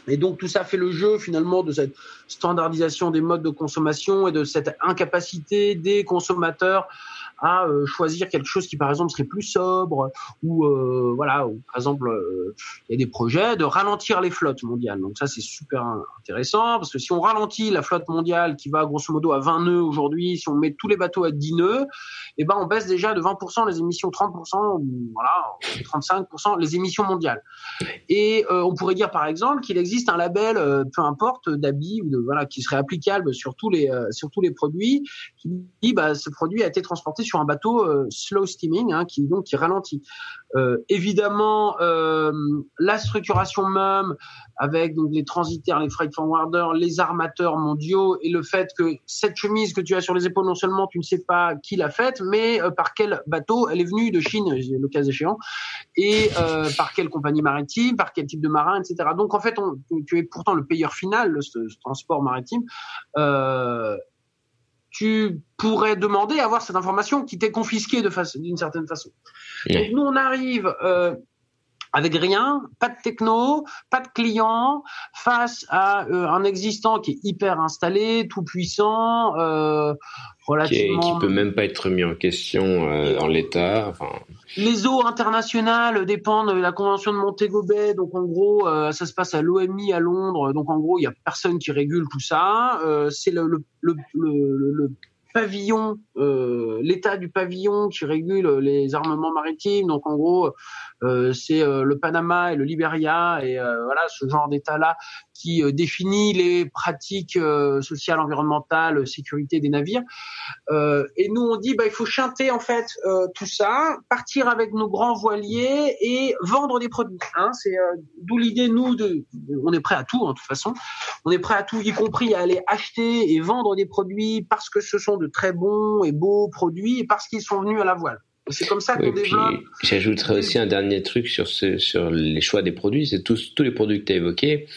Et donc tout ça fait le jeu finalement de cette standardisation des modes de consommation et de cette incapacité des consommateurs à choisir quelque chose qui par exemple serait plus sobre, ou ou par exemple il y a des projets de ralentir les flottes mondiales. Donc ça c'est super intéressant, parce que si on ralentit la flotte mondiale qui va grosso modo à 20 nœuds aujourd'hui, si on met tous les bateaux à 10 nœuds, on baisse déjà de 20% les émissions, 30%, 35% les émissions mondiales. Et on pourrait dire par exemple qu'il existe un label, peu importe, d'habits ou qui serait applicable sur tous les produits, qui dit ce produit a été transporté sur un bateau slow steaming, qui ralentit. Évidemment, la structuration même avec donc les transitaires, les freight forwarders, les armateurs mondiaux, et le fait que cette chemise que tu as sur les épaules, non seulement tu ne sais pas qui l'a faite, mais par quel bateau elle est venue de Chine, le cas échéant, et par quelle compagnie maritime, par quel type de marin, etc. Donc en fait, tu es pourtant le payeur final de ce transport maritime. Tu pourrais demander à avoir cette information qui t'est confisquée d'une certaine façon. Ouais. Donc nous, on arrive avec rien, pas de techno, pas de client, face à un existant qui est hyper installé, tout puissant, relativement... Qui peut même pas être mis en question en l'état. Enfin... Les eaux internationales dépendent de la Convention de Montego Bay, donc en gros, ça se passe à l'OMI à Londres, donc en gros, il y a personne qui régule tout ça. C'est le pavillon, l'état du pavillon qui régule les armements maritimes. Donc en gros, c'est le Panama et le Liberia et voilà ce genre d'état-là qui définit les pratiques sociales, environnementales, sécurité des navires. Et nous on dit il faut chanter en fait tout ça, partir avec nos grands voiliers et vendre des produits. C'est d'où l'idée on est prêt à tout de toute façon. On est prêt à tout, y compris à aller acheter et vendre des produits parce que ce sont de très bons et beaux produits et parce qu'ils sont venus à la voile. C'est comme ça qu'on développe. J'ajouterais aussi un dernier truc sur les choix des produits. C'est tous les produits que tu as évoqués,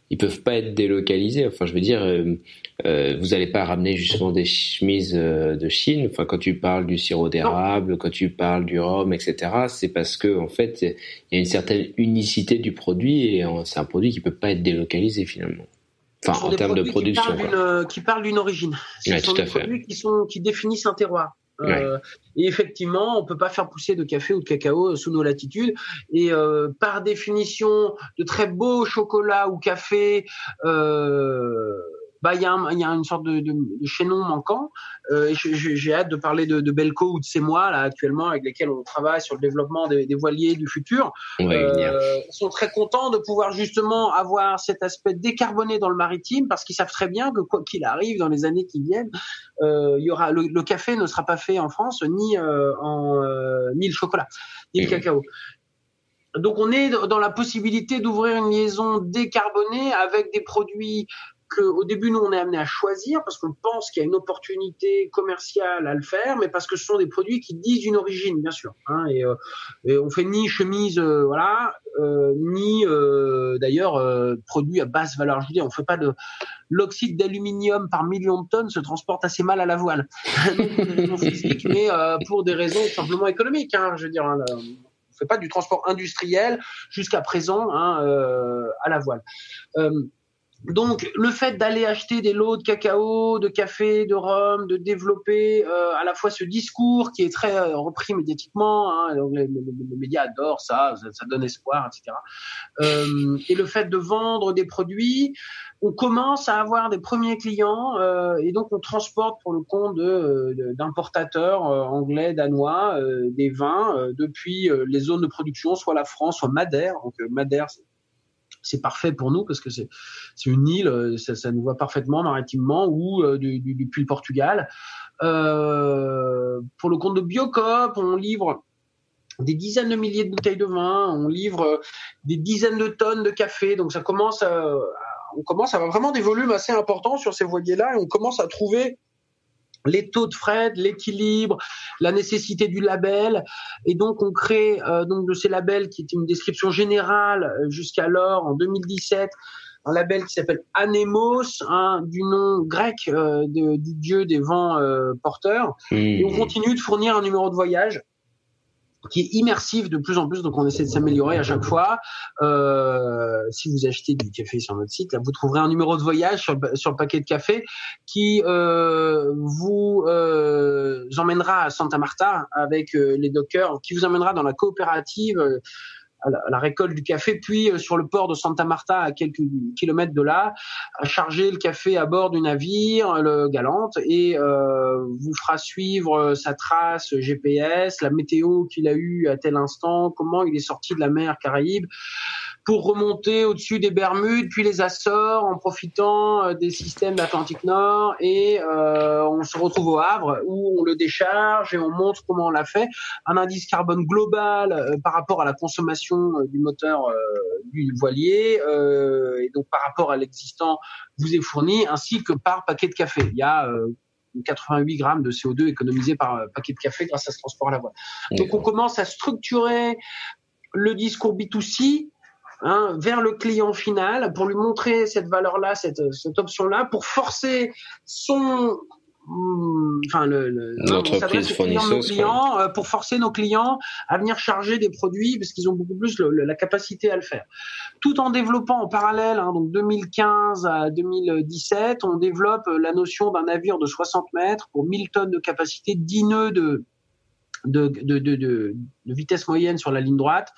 ils peuvent pas être délocalisés. Enfin, je veux dire, vous allez pas ramener justement des chemises de Chine. Enfin, quand tu parles du sirop d'érable, quand tu parles du rhum, etc., c'est parce que en fait, il y a une certaine unicité du produit et c'est un produit qui peut pas être délocalisé finalement. Enfin, en termes de production. Qui parlent d'une origine. Ce sont des produits qui définissent un terroir. Et effectivement, on peut pas faire pousser de café ou de cacao sous nos latitudes. Et par définition, de très beaux chocolats ou cafés, il y a une sorte de chaînon manquant. J'ai hâte de parler de Belco ou de Semois là actuellement avec lesquels on travaille sur le développement des voiliers du futur. Ils sont très contents de pouvoir justement avoir cet aspect décarboné dans le maritime parce qu'ils savent très bien que quoi qu'il arrive dans les années qui viennent, il y aura le café ne sera pas fait en France ni le chocolat ni le cacao. Donc on est dans la possibilité d'ouvrir une liaison décarbonée avec des produits qu'au début, nous, on est amené à choisir parce qu'on pense qu'il y a une opportunité commerciale à le faire, mais parce que ce sont des produits qui disent une origine, bien sûr. Et on fait ni chemise, ni d'ailleurs produits à basse valeur ajoutée. On fait pas l'oxyde d'aluminium par million de tonnes se transporte assez mal à la voile. Non pour des raisons physiques, mais pour des raisons simplement économiques. Je veux dire, on fait pas du transport industriel jusqu'à présent à la voile. Donc, le fait d'aller acheter des lots de cacao, de café, de rhum, de développer à la fois ce discours qui est très repris médiatiquement, les médias adorent ça donne espoir, etc. Et le fait de vendre des produits, on commence à avoir des premiers clients et donc on transporte pour le compte d'importateurs anglais, danois, des vins depuis les zones de production, soit la France, soit Madère. Donc Madère, c'est parfait pour nous parce que c'est une île, ça nous va parfaitement maritimement ou depuis le Portugal. Pour le compte de Biocoop, on livre des dizaines de milliers de bouteilles de vin, on livre des dizaines de tonnes de café. Donc on commence à avoir vraiment des volumes assez importants sur ces voiliers-là et on commence à trouver les taux de fret, l'équilibre, la nécessité du label, et donc on crée donc de ces labels qui étaient une description générale jusqu'alors en 2017, un label qui s'appelle Anemos, du nom grec du dieu des vents porteurs, et on continue de fournir un numéro de voyage qui est immersif de plus en plus, donc on essaie de s'améliorer à chaque fois. Si vous achetez du café sur notre site, là, vous trouverez un numéro de voyage sur le paquet de café qui vous emmènera à Santa Marta avec les dockers, qui vous emmènera dans la coopérative à la récolte du café, puis sur le port de Santa Marta à quelques kilomètres de là, à charger le café à bord du navire, le Galante, et vous fera suivre sa trace GPS, la météo qu'il a eue à tel instant, comment il est sorti de la mer Caraïbe, pour remonter au-dessus des Bermudes, puis les Açores, en profitant des systèmes d'Atlantique Nord, et on se retrouve au Havre, où on le décharge et on montre comment on l'a fait. Un indice carbone global par rapport à la consommation du moteur du voilier, et donc par rapport à l'existant vous est fourni, ainsi que par paquet de café. Il y a 88 grammes de CO2 économisés par paquet de café grâce à ce transport à la voile. Donc on commence à structurer le discours B2C vers le client final pour lui montrer cette valeur-là, cette option-là, pour forcer l'entreprise fournisseuse, pour forcer nos clients à venir charger des produits parce qu'ils ont beaucoup plus la capacité à le faire. Tout en développant en parallèle, donc 2015 à 2017, on développe la notion d'un navire de 60 mètres pour 1000 tonnes de capacité, 10 nœuds de vitesse moyenne sur la ligne droite.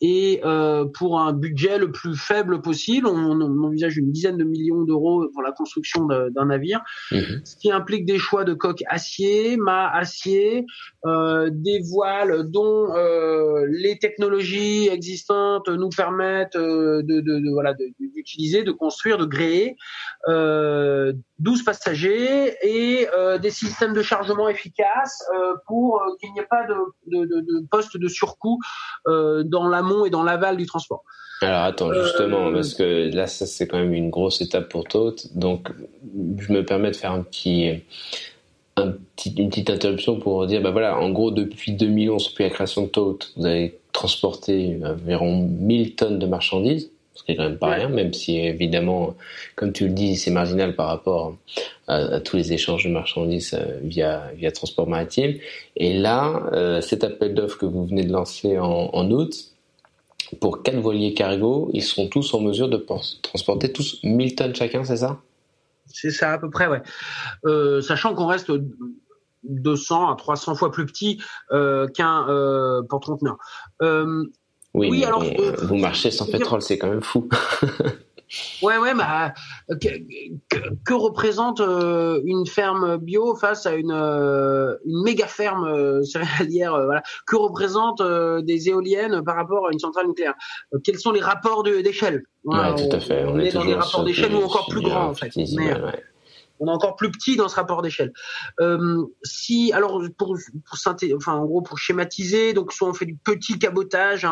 Et pour un budget le plus faible possible, on envisage une dizaine de millions d'euros pour la construction d'un navire, ce qui implique des choix de coques acier, mâts acier, des voiles dont les technologies existantes nous permettent d'utiliser, de construire, de gréer, 12 passagers et des systèmes de chargement efficaces pour qu'il n'y ait pas de poste de surcoût dans l'amont et dans l'aval du transport. Alors attends, justement, parce que là, ça c'est quand même une grosse étape pour Todt. Donc, je me permets de faire une petite interruption pour dire, en gros, depuis 2011, depuis la création de Todt, vous avez transporté environ 1000 tonnes de marchandises, ce qui est quand même pas rien, même si évidemment, comme tu le dis, c'est marginal par rapport à tous les échanges de marchandises via transport maritime. Et là, cet appel d'offres que vous venez de lancer en août, pour 4 voiliers cargo, ils seront tous en mesure de transporter tous 1000 tonnes chacun, c'est ça ? C'est ça à peu près, ouais. Sachant qu'on reste 200 à 300 fois plus petit qu'un porte-conteneur. Oui, alors vous marchez sans pétrole, c'est quand même fou. Ouais, que représente une ferme bio face à une méga ferme céréalière, Que représente des éoliennes par rapport à une centrale nucléaire? Quels sont les rapports d'échelle? Tout à fait. On est dans des rapports d'échelle ou encore plus grands en fait. On est encore plus petit dans ce rapport d'échelle. Pour schématiser, donc soit on fait du petit cabotage,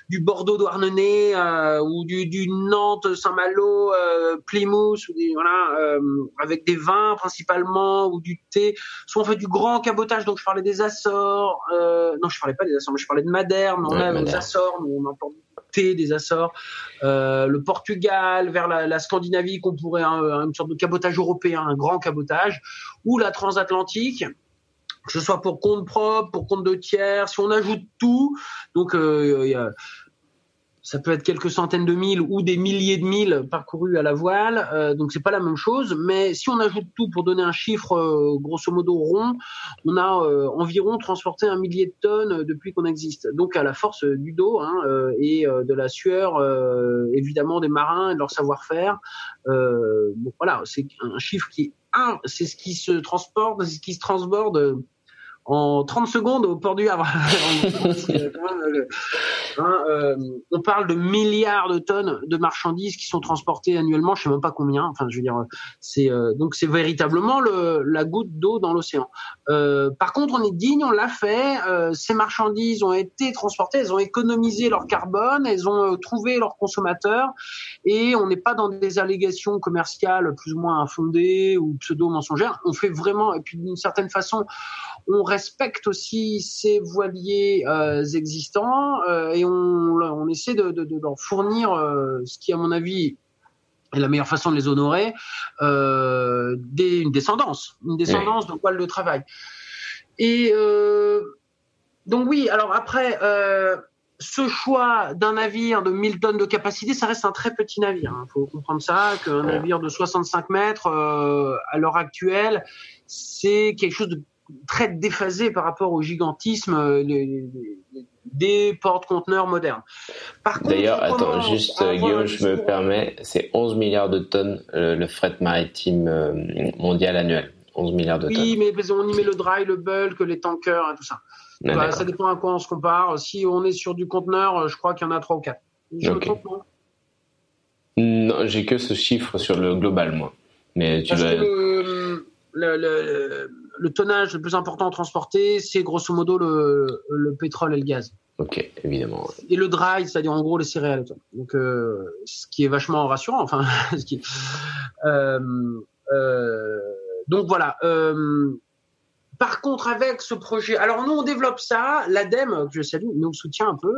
du Bordeaux-Douarnenez ou du Nantes-Saint-Malo, Plymouth, ou avec des vins principalement ou du thé. Soit on fait du grand cabotage, donc je parlais des Açores. Non, je parlais pas des Açores, mais je parlais de Madère. Mais on a les Açores, on importe des Açores, le Portugal, vers la Scandinavie, qu'on pourrait une sorte de cabotage européen, un grand cabotage, ou la transatlantique, que ce soit pour compte propre, pour compte de tiers, si on ajoute tout, donc ça peut être quelques centaines de milles ou des milliers de milles parcourus à la voile, donc c'est pas la même chose, mais si on ajoute tout pour donner un chiffre grosso modo rond, on a environ transporté 1 millier de tonnes depuis qu'on existe. Donc à la force du dos et de la sueur évidemment des marins et de leur savoir-faire. Donc voilà, c'est un chiffre c'est ce qui se transporte, c'est ce qui se transborde en 30 secondes au port du Havre. On parle de milliards de tonnes de marchandises qui sont transportées annuellement, je sais même pas combien. Enfin, je veux dire, donc c'est véritablement la goutte d'eau dans l'océan. Par contre, on est digne, on l'a fait. Ces marchandises ont été transportées, elles ont économisé leur carbone, elles ont trouvé leurs consommateurs, et on n'est pas dans des allégations commerciales plus ou moins infondées ou pseudo-mensongères. On fait vraiment, et puis d'une certaine façon, on respecte aussi ces voiliers existants et on essaie de leur fournir ce qui, à mon avis, est la meilleure façon de les honorer, une descendance de poil de travail. Et donc oui, alors après, ce choix d'un navire de 1000 tonnes de capacité, ça reste un très petit navire. Il faut comprendre ça, qu'un navire de 65 mètres, à l'heure actuelle, c'est quelque chose de très déphasé par rapport au gigantisme des porte-conteneurs modernes. Par contre, d'ailleurs, attends, juste Guillaume, je me permets, c'est 11 milliards de tonnes le fret maritime mondial annuel. 11 milliards de tonnes. Oui, mais on y met le dry, le bulk, les tankers et tout ça. Ça dépend à quoi on se compare. Si on est sur du conteneur, je crois qu'il y en a 3 ou 4. Je me trompe, non ? Non, j'ai que ce chiffre sur le global, moi. Mais tu vas... Le tonnage le plus important transporté, c'est grosso modo le pétrole et le gaz. Ok, évidemment. Et le dry, c'est-à-dire en gros les céréales. Donc, ce qui est vachement rassurant. Enfin, donc voilà. Par contre, avec ce projet, alors nous on développe ça, l'ADEME, que je salue, nous soutient un peu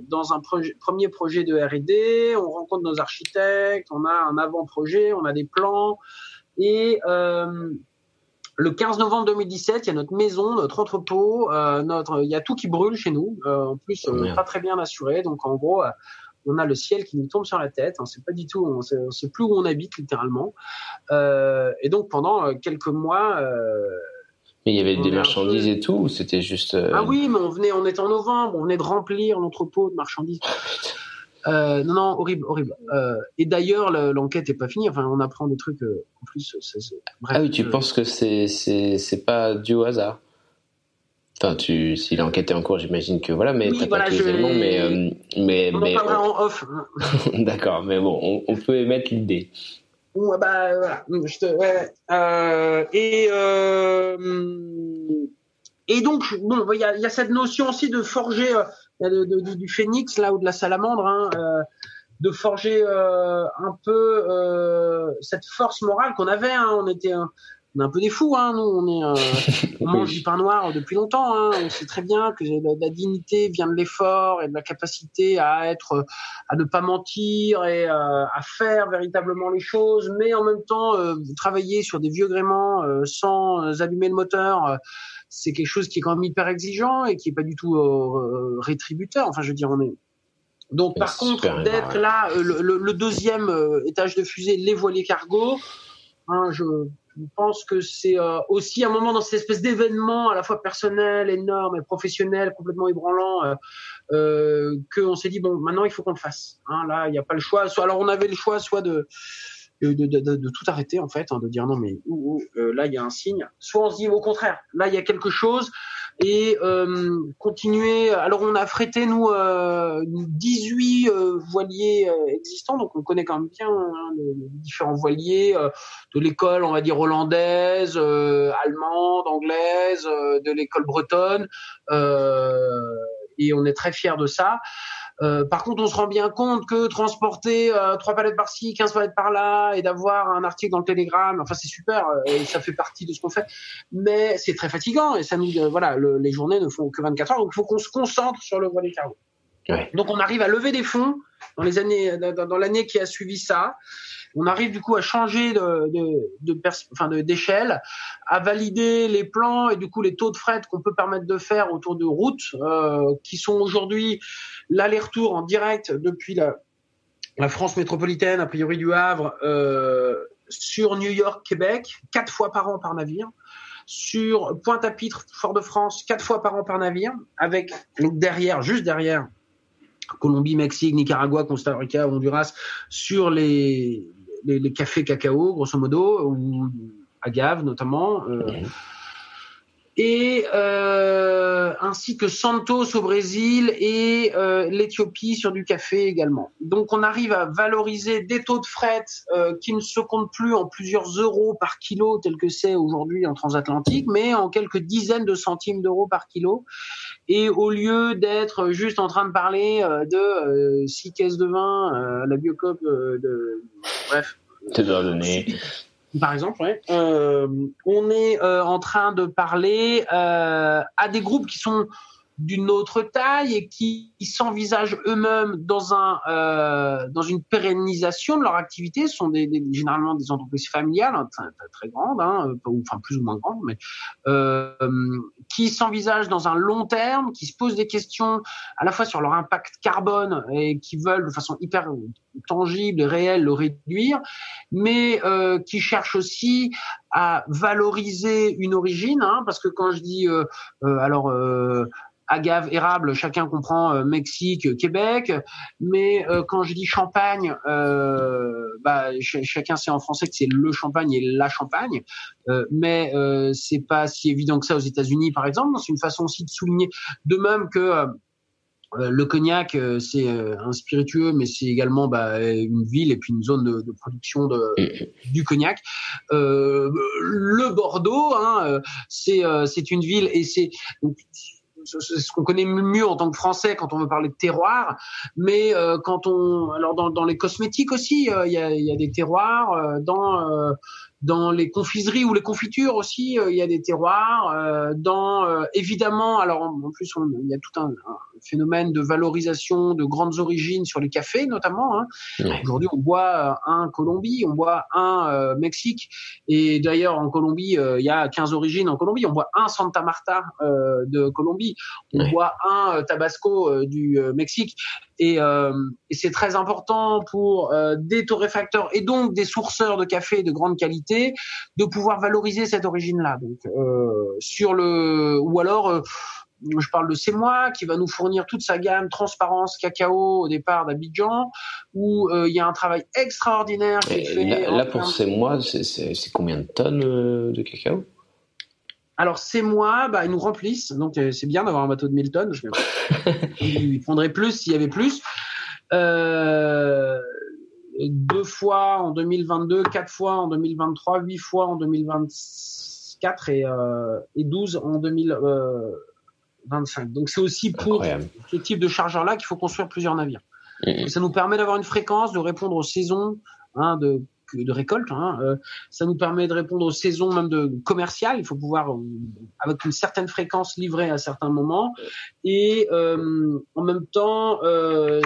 dans un premier projet de R&D. On rencontre nos architectes, on a un avant-projet, on a des plans. Et Le 15 novembre 2017, il y a notre maison, notre entrepôt, il y a tout qui brûle chez nous. En plus, pas très bien assuré. Donc, en gros, on a le ciel qui nous tombe sur la tête. On sait pas du tout, on sait plus où on habite littéralement. Et donc, pendant quelques mois. Mais il y avait des marchandises et tout, ou c'était juste. Ah oui, mais on était en novembre, on venait de remplir l'entrepôt de marchandises. Non, horrible. Et d'ailleurs, l'enquête est pas finie. Enfin, on apprend des trucs en plus. Bref, ah oui, tu penses que c'est pas dû au hasard. Enfin, si l'enquête est en cours, j'imagine que voilà, mais oui, t'as pas tous les éléments, mais on en parlera en off. D'accord, mais bon, on peut émettre l'idée. Ouais, bah voilà. Et donc bon, il y a cette notion aussi de forger du phénix là ou de la salamandre, de forger un peu cette force morale qu'on avait. On est un peu des fous, nous. On mange du pain noir depuis longtemps. On sait très bien que la dignité vient de l'effort et de la capacité à ne pas mentir et à faire véritablement les choses, mais en même temps travailler sur des vieux gréements sans allumer le moteur. C'est quelque chose qui est quand même hyper exigeant et qui est pas du tout rétributeur. Enfin, je veux dire, on est. Donc, par contre, d'être là, le deuxième étage de fusée, les voiliers cargo, je pense que c'est aussi un moment dans cette espèce d'événement à la fois personnel, énorme et professionnel, complètement ébranlant, qu'on s'est dit bon, maintenant il faut qu'on le fasse. Là, il n'y a pas le choix. Alors, on avait le choix soit de tout arrêter en fait, de dire non mais là il y a un signe. Soit on se dit au contraire, là il y a quelque chose et continuer. Alors on a affrété nous 18 voiliers existants, donc on connaît quand même bien les différents voiliers de l'école, on va dire hollandaise, allemande, anglaise, de l'école bretonne, et on est très fiers de ça. Par contre, on se rend bien compte que transporter 3 palettes par-ci, 15 palettes par-là, et d'avoir un article dans le Télégramme, enfin c'est super, ça fait partie de ce qu'on fait, mais c'est très fatigant et ça nous, les journées ne font que 24 heures, donc il faut qu'on se concentre sur le voilier cargo. Ouais. Donc on arrive à lever des fonds dans l'année qui a suivi ça. On arrive du coup à changer d'échelle, à valider les plans et du coup les taux de fret qu'on peut permettre de faire autour de routes qui sont aujourd'hui l'aller-retour en direct depuis la France métropolitaine, a priori du Havre, sur New York, Québec, 4 fois par an par navire. Sur Pointe-à-Pitre, Fort-de-France, 4 fois par an par navire, avec donc juste derrière, Colombie, Mexique, Nicaragua, Costa Rica, Honduras, sur les cafés cacao, grosso modo, ou agave notamment, et ainsi que Santos au Brésil et l'Éthiopie sur du café également. Donc on arrive à valoriser des taux de fret qui ne se comptent plus en plusieurs euros par kilo tel que c'est aujourd'hui en transatlantique, mais en quelques dizaines de centimes d'euros par kilo. Et au lieu d'être juste en train de parler de 6 caisses de vin, la Biocop bref. Te donner. Par exemple, ouais. On est en train de parler à des groupes qui sont d'une autre taille et qui s'envisagent eux-mêmes dans une pérennisation de leur activité. Ce sont généralement des entreprises familiales, très grandes, enfin plus ou moins grandes, mais qui s'envisagent dans un long terme, qui se posent des questions à la fois sur leur impact carbone et qui veulent de façon hyper tangible et réelle le réduire, mais qui cherchent aussi à valoriser une origine, parce que quand je dis agave, érable, chacun comprend Mexique, Québec, mais quand je dis champagne, chacun sait en français que c'est le champagne et la Champagne, mais c'est pas si évident que ça aux États-Unis par exemple. C'est une façon aussi de souligner, de même que le cognac, c'est un spiritueux, mais c'est également une ville et puis une zone de production du cognac. Le Bordeaux, c'est une ville et c'est ce qu'on connaît mieux en tant que Français quand on veut parler de terroir, mais alors dans les cosmétiques aussi, il y a des terroirs, dans dans les confiseries ou les confitures aussi, il y a des terroirs. Évidemment, alors en plus il y a tout un phénomène de valorisation de grandes origines sur les cafés notamment. Ouais. Aujourd'hui, on boit un Colombie, on boit un Mexique, et d'ailleurs en Colombie, il y a 15 origines en Colombie. On boit un Santa Marta de Colombie, on boit un Tabasco du Mexique, et c'est très important pour des torréfacteurs et donc des sourceurs de café de grande qualité de pouvoir valoriser cette origine-là. Donc ou alors je parle de C'est Moi qui va nous fournir toute sa gamme Transparence Cacao au départ d'Abidjan, où il y a un travail extraordinaire qui est fait. Là pour C'est Moi, c'est combien de tonnes de cacao? Alors C'est Moi, ils nous remplissent, donc c'est bien d'avoir un bateau de 1000 tonnes. Ils prendraient plus s'il y avait plus. 2 fois en 2022, 4 fois en 2023, 8 fois en 2024 et 12 en 2025. Donc c'est aussi pour ce type de chargeur-là qu'il faut construire plusieurs navires. Et ça nous permet d'avoir une fréquence, de répondre aux saisons de récolte. Ça nous permet de répondre aux saisons même de commerciales. Il faut pouvoir, avec une certaine fréquence, livrer à certains moments. Et en même temps,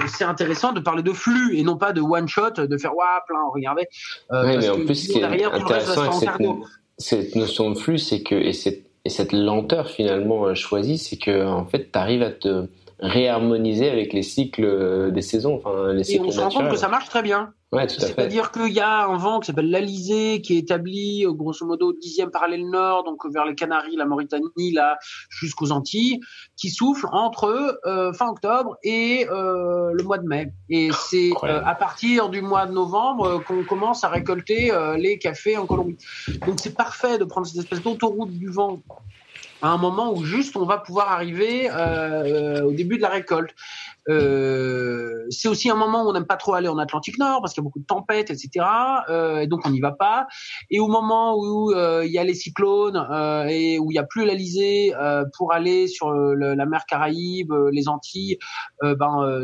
c'est intéressant de parler de flux et non pas de one shot, de faire plein, regardez. Mais en plus, ce qui est intéressant avec cette notion de flux, c'est que et cette lenteur finalement choisie, c'est que en fait, tu arrives à te réharmoniser avec les cycles des saisons, les cycles naturels. Et on se rend compte que ça marche très bien. Ouais, tout à fait. C'est-à-dire qu'il y a un vent qui s'appelle l'Alizé, qui est établi grosso modo au 10e parallèle nord, donc vers les Canaries, la Mauritanie, là jusqu'aux Antilles, qui souffle entre fin octobre et le mois de mai. Et c'est à partir du mois de novembre qu'on commence à récolter les cafés en Colombie. Donc c'est parfait de prendre cette espèce d'autoroute du vent à un moment où juste on va pouvoir arriver au début de la récolte. C'est aussi un moment où on n'aime pas trop aller en Atlantique Nord parce qu'il y a beaucoup de tempêtes, etc. Et donc on n'y va pas. Et au moment où il y a les cyclones et où il n'y a plus l'Alizé pour aller sur la mer Caraïbe, les Antilles,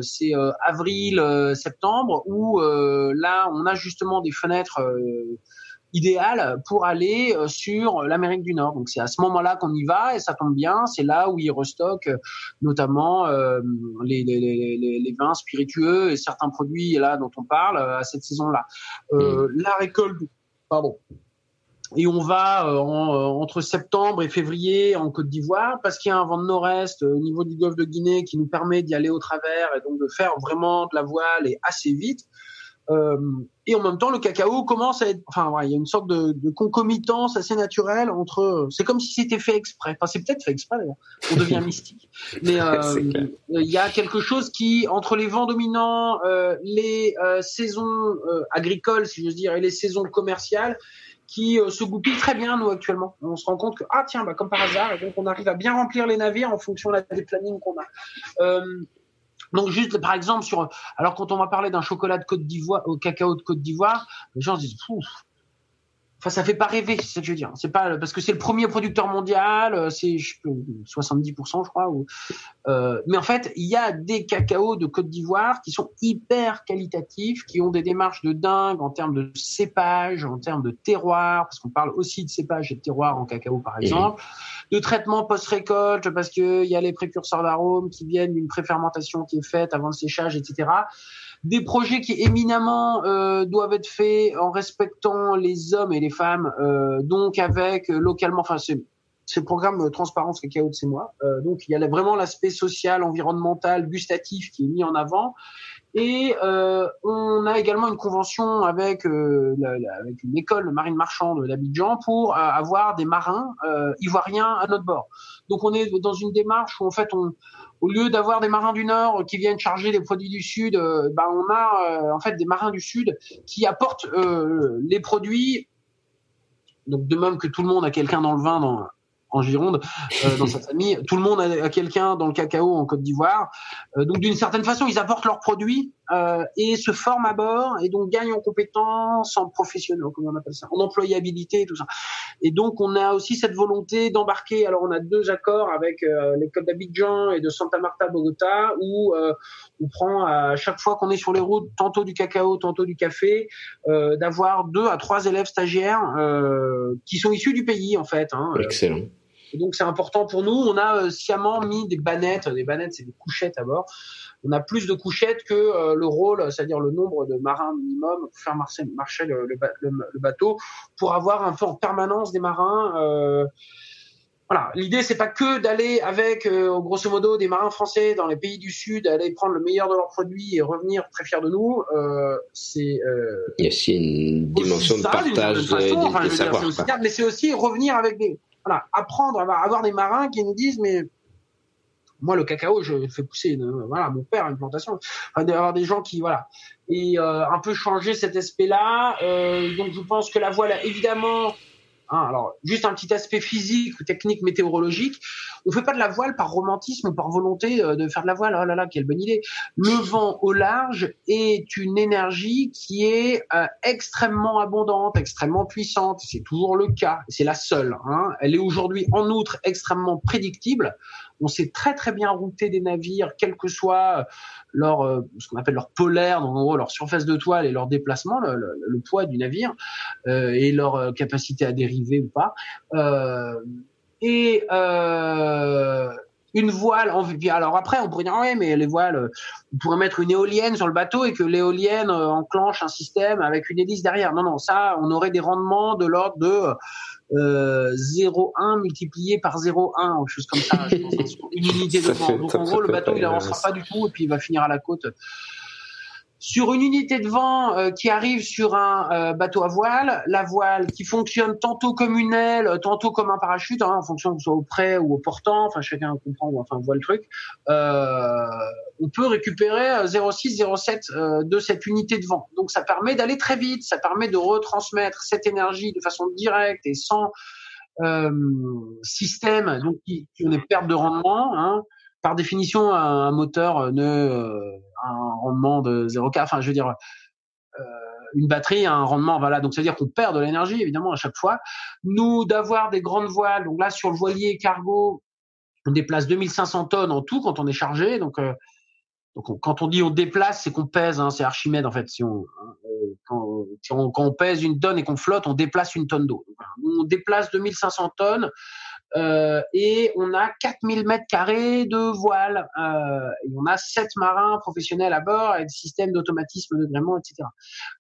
c'est avril, septembre où là on a justement des fenêtres idéal pour aller sur l'Amérique du Nord. Donc c'est à ce moment-là qu'on y va et ça tombe bien, c'est là où ils restockent notamment les vins spiritueux et certains produits là dont on parle à cette saison-là. La récolte, et on va entre septembre et février en Côte d'Ivoire parce qu'il y a un vent de nord-est au niveau du golfe de Guinée qui nous permet d'y aller au travers et donc de faire vraiment de la voile et assez vite. Et en même temps, le cacao commence à être, il y a une sorte de concomitance assez naturelle entre. C'est comme si c'était fait exprès. C'est peut-être fait exprès d'ailleurs. On devient mystique. Mais il y a quelque chose qui, entre les vents dominants, les saisons agricoles, si j'ose dire, et les saisons commerciales, qui se goupillent très bien nous actuellement. On se rend compte que comme par hasard, et donc on arrive à bien remplir les navires en fonction des plannings qu'on a. Donc juste par exemple alors quand on va parler d'un chocolat de Côte d'Ivoire, au cacao de Côte d'Ivoire, les gens se disent ça fait pas rêver, c'est ce que je veux dire. C'est pas parce que c'est le premier producteur mondial, c'est 70% je crois. Mais en fait, il y a des cacaos de Côte d'Ivoire qui sont hyper qualitatifs, qui ont des démarches de dingue en termes de cépage, en termes de terroir, parce qu'on parle aussi de cépage et de terroir en cacao par exemple, de traitement post-récolte parce que il y a les précurseurs d'arômes qui viennent d'une préfermentation qui est faite avant le séchage, etc. Des projets qui éminemment doivent être faits en respectant les hommes et les femmes, donc avec localement, c'est le programme Transparence Cacao de C'est Moi. Donc il y a vraiment l'aspect social, environnemental, gustatif qui est mis en avant. Et on a également une convention avec avec une école marine marchande d'Abidjan pour avoir des marins ivoiriens à notre bord. Donc on est dans une démarche où en fait au lieu d'avoir des marins du Nord qui viennent charger les produits du Sud, on a en fait des marins du Sud qui apportent les produits. Donc de même que tout le monde a quelqu'un dans le vin en Gironde, dans sa famille, tout le monde a quelqu'un dans le cacao en Côte d'Ivoire. Donc d'une certaine façon, ils apportent leurs produits et se forment à bord et donc gagnent en compétences, en professionnel, comment on appelle ça, en employabilité, tout ça. Et donc on a aussi cette volonté d'embarquer. Alors on a 2 accords avec les côtes d'Abidjan et de Santa Marta, Bogota, où on prend à chaque fois qu'on est sur les routes, tantôt du cacao, tantôt du café, d'avoir 2 à 3 élèves stagiaires qui sont issus du pays en fait. Excellent. Et donc c'est important pour nous. On a sciemment mis des bannettes. Des bannettes, c'est des couchettes à bord. On a plus de couchettes que le rôle, c'est-à-dire le nombre de marins minimum pour faire marcher le bateau, pour avoir un peu en permanence des marins. Voilà. L'idée, c'est pas que d'aller avec, grosso modo, des marins français dans les pays du Sud, aller prendre le meilleur de leurs produits et revenir très fiers de nous. Il y a aussi une dimension de partage des savoirs. Mais c'est aussi revenir avec apprendre à avoir des marins qui nous disent, mais moi, le cacao, je fais pousser, mon père a une plantation. D'avoir des gens qui, et un peu changer cet aspect-là. Donc, je pense que la voile, évidemment. Alors, juste un petit aspect physique ou technique météorologique. On fait pas de la voile par romantisme ou par volonté de faire de la voile. Oh là là, quelle bonne idée. Le vent au large est une énergie qui est extrêmement abondante, extrêmement puissante. C'est toujours le cas. C'est la seule. Elle est aujourd'hui, en outre, extrêmement prédictible. On sait très très bien router des navires, quel que soit leur ce qu'on appelle leur polaire, donc en gros leur surface de toile et leur déplacement, le poids du navire et leur capacité à dériver ou pas. Une voile, alors après on pourrait dire ouais mais les voiles, on pourrait mettre une éolienne sur le bateau et que l'éolienne enclenche un système avec une hélice derrière. Non, ça on aurait des rendements de l'ordre de 0,1 multiplié par 0,1, quelque chose comme ça, je pense, une unité de vent. Donc en gros, le bateau il avancera pas du tout et puis il va finir à la côte. Sur une unité de vent qui arrive sur un bateau à voile, la voile qui fonctionne tantôt comme une aile, tantôt comme un parachute, en fonction que ce soit au près ou au portant, enfin chacun comprend ou enfin voit le truc. On peut récupérer 0,6, 0,7 de cette unité de vent. Donc ça permet d'aller très vite, ça permet de retransmettre cette énergie de façon directe et sans système, donc qui ont des pertes de rendement. Par définition, un moteur un rendement de 0,4. Enfin, je veux dire, une batterie a un rendement, donc ça veut dire qu'on perd de l'énergie, évidemment, à chaque fois. Nous, d'avoir des grandes voiles, donc là, sur le voilier cargo, on déplace 2500 tonnes en tout quand on est chargé. Donc quand on dit on déplace, c'est qu'on pèse, c'est Archimède, en fait. Quand on pèse une tonne et qu'on flotte, on déplace une tonne d'eau. On déplace 2500 tonnes. Et on a 4000 mètres carrés de voile. Et on a 7 marins professionnels à bord avec des systèmes d'automatisme, de gréement, etc.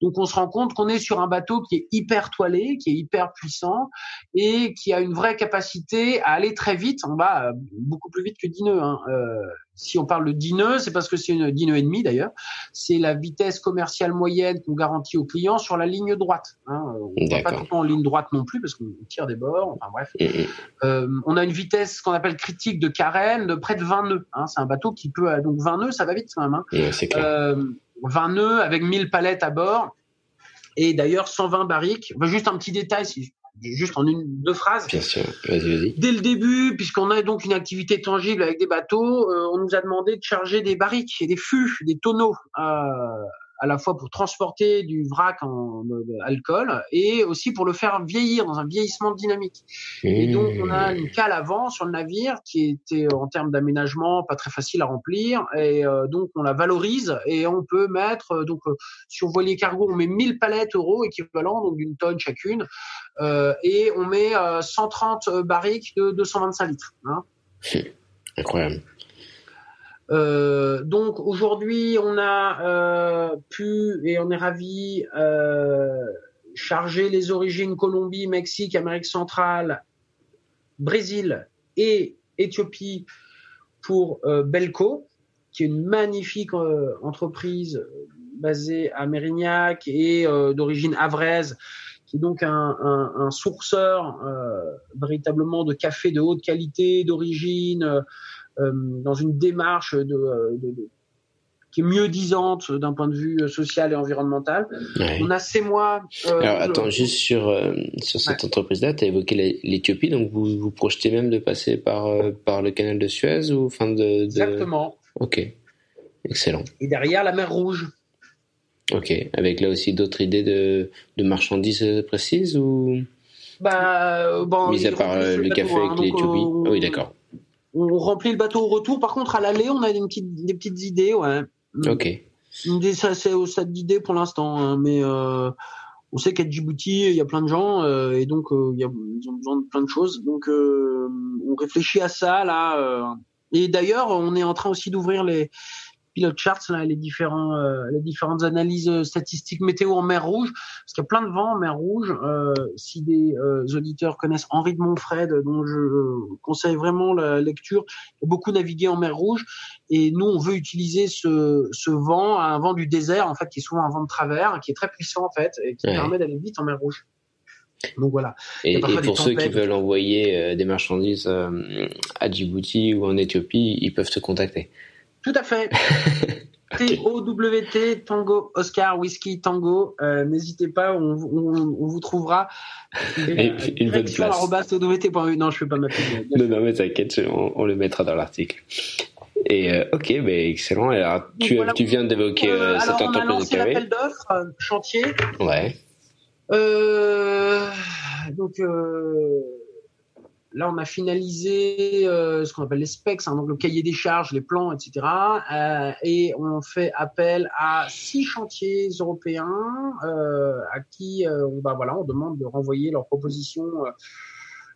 Donc on se rend compte qu'on est sur un bateau qui est hyper toilé, qui est hyper puissant et qui a une vraie capacité à aller très vite. On va beaucoup plus vite que 10 nœuds. Si on parle de 10 nœuds, c'est parce que c'est une 10 nœuds et demi d'ailleurs. C'est la vitesse commerciale moyenne qu'on garantit aux clients sur la ligne droite. On ne va pas tout le temps en ligne droite non plus parce qu'on tire des bords. Enfin bref. On a une vitesse qu'on appelle critique de carène de près de 20 nœuds. C'est un bateau qui peut donc 20 nœuds, ça va vite quand même. Ouais, c'est clair. 20 nœuds avec 1000 palettes à bord et d'ailleurs 120 barriques. Juste un petit détail juste en 2 phrases. Bien sûr, vas-y. Dès le début, puisqu'on a donc une activité tangible avec des bateaux, on nous a demandé de charger des barriques et des fûts, des tonneaux, à la fois pour transporter du vrac en alcool et aussi pour le faire vieillir dans un vieillissement dynamique. Et donc on a une cale avant sur le navire qui était en termes d'aménagement pas très facile à remplir et donc on la valorise et on peut mettre sur voilier cargo on met 1000 palettes euros équivalent donc d'une tonne chacune et on met 130 barriques de 225 litres. Incroyable. Donc aujourd'hui on a pu et on est ravis charger les origines Colombie, Mexique, Amérique centrale, Brésil et Éthiopie pour Belco, qui est une magnifique entreprise basée à Mérignac et d'origine havraise, qui est donc un sourceur véritablement de café de haute qualité, d'origine, dans une démarche qui est mieux disante d'un point de vue social et environnemental. Ouais. On a 6 mois... Alors attends, juste sur cette entreprise-là, tu as évoqué l'Éthiopie, donc vous projetez même de passer par le canal de Suez ou Exactement. Ok, excellent. Et derrière la mer Rouge. Ok, avec là aussi d'autres idées de marchandises précises ou mis à part le café avec les Éthiopies. Oui, d'accord. On remplit le bateau au retour. Par contre, à l'aller, on a des petites idées, ouais. Ok. Ça, c'est au stade d'idées pour l'instant, hein, mais on sait qu'à Djibouti, il y a plein de gens et donc ils ont besoin de plein de choses. Donc, on réfléchit à ça là. Et d'ailleurs, on est en train aussi d'ouvrir les pilot charts, là, les différentes analyses statistiques météo en mer Rouge, parce qu'il y a plein de vent en mer Rouge. Si des auditeurs connaissent Henri de Montfred, dont je conseille vraiment la lecture, il a beaucoup navigué en mer Rouge, et nous on veut utiliser ce vent, un vent du désert en fait, qui est souvent un vent de travers, qui est très puissant en fait, et qui permet d'aller vite en mer Rouge. Donc voilà. Et pour ceux qui veulent envoyer des marchandises à Djibouti ou en Éthiopie, ils peuvent te contacter. Tout à fait. TOWT, Tango, Oscar, Whisky, Tango. N'hésitez pas, on vous trouvera. Une bonne place. TOWT.eu. Non, je fais pas ma pub. Non, mais t'inquiète, on le mettra dans l'article. Et ok, excellent. Alors, tu viens d'évoquer cette entreprise de café. On a lancé l'appel d'offres, chantier. Ouais. Donc là, on a finalisé ce qu'on appelle les specs, donc le cahier des charges, les plans, etc. Et on fait appel à 6 chantiers européens à qui on demande de renvoyer leurs propositions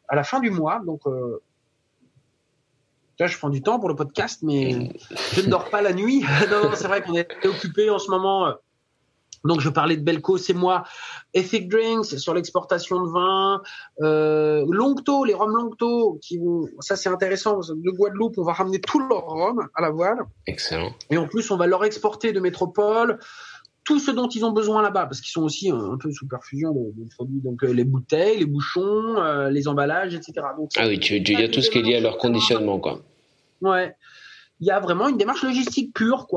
à la fin du mois. Donc là, je prends du temps pour le podcast, mais je ne dors pas la nuit. Non, c'est vrai qu'on est occupé en ce moment. Donc, je parlais de Belco, c'est moi. Ethic Drinks sur l'exportation de vin. Longto, les rhums Longto, ça c'est intéressant. De Guadeloupe, on va ramener tout leur rhum à la voile. Excellent. Et en plus, on va leur exporter de métropole tout ce dont ils ont besoin là-bas, parce qu'ils sont aussi un peu sous perfusion de produits. Donc, les bouteilles, les bouchons, les emballages, etc. Donc, tu veux dire tout ce qui est lié à leur conditionnement, quoi. Ouais. Il y a vraiment une démarche logistique pure,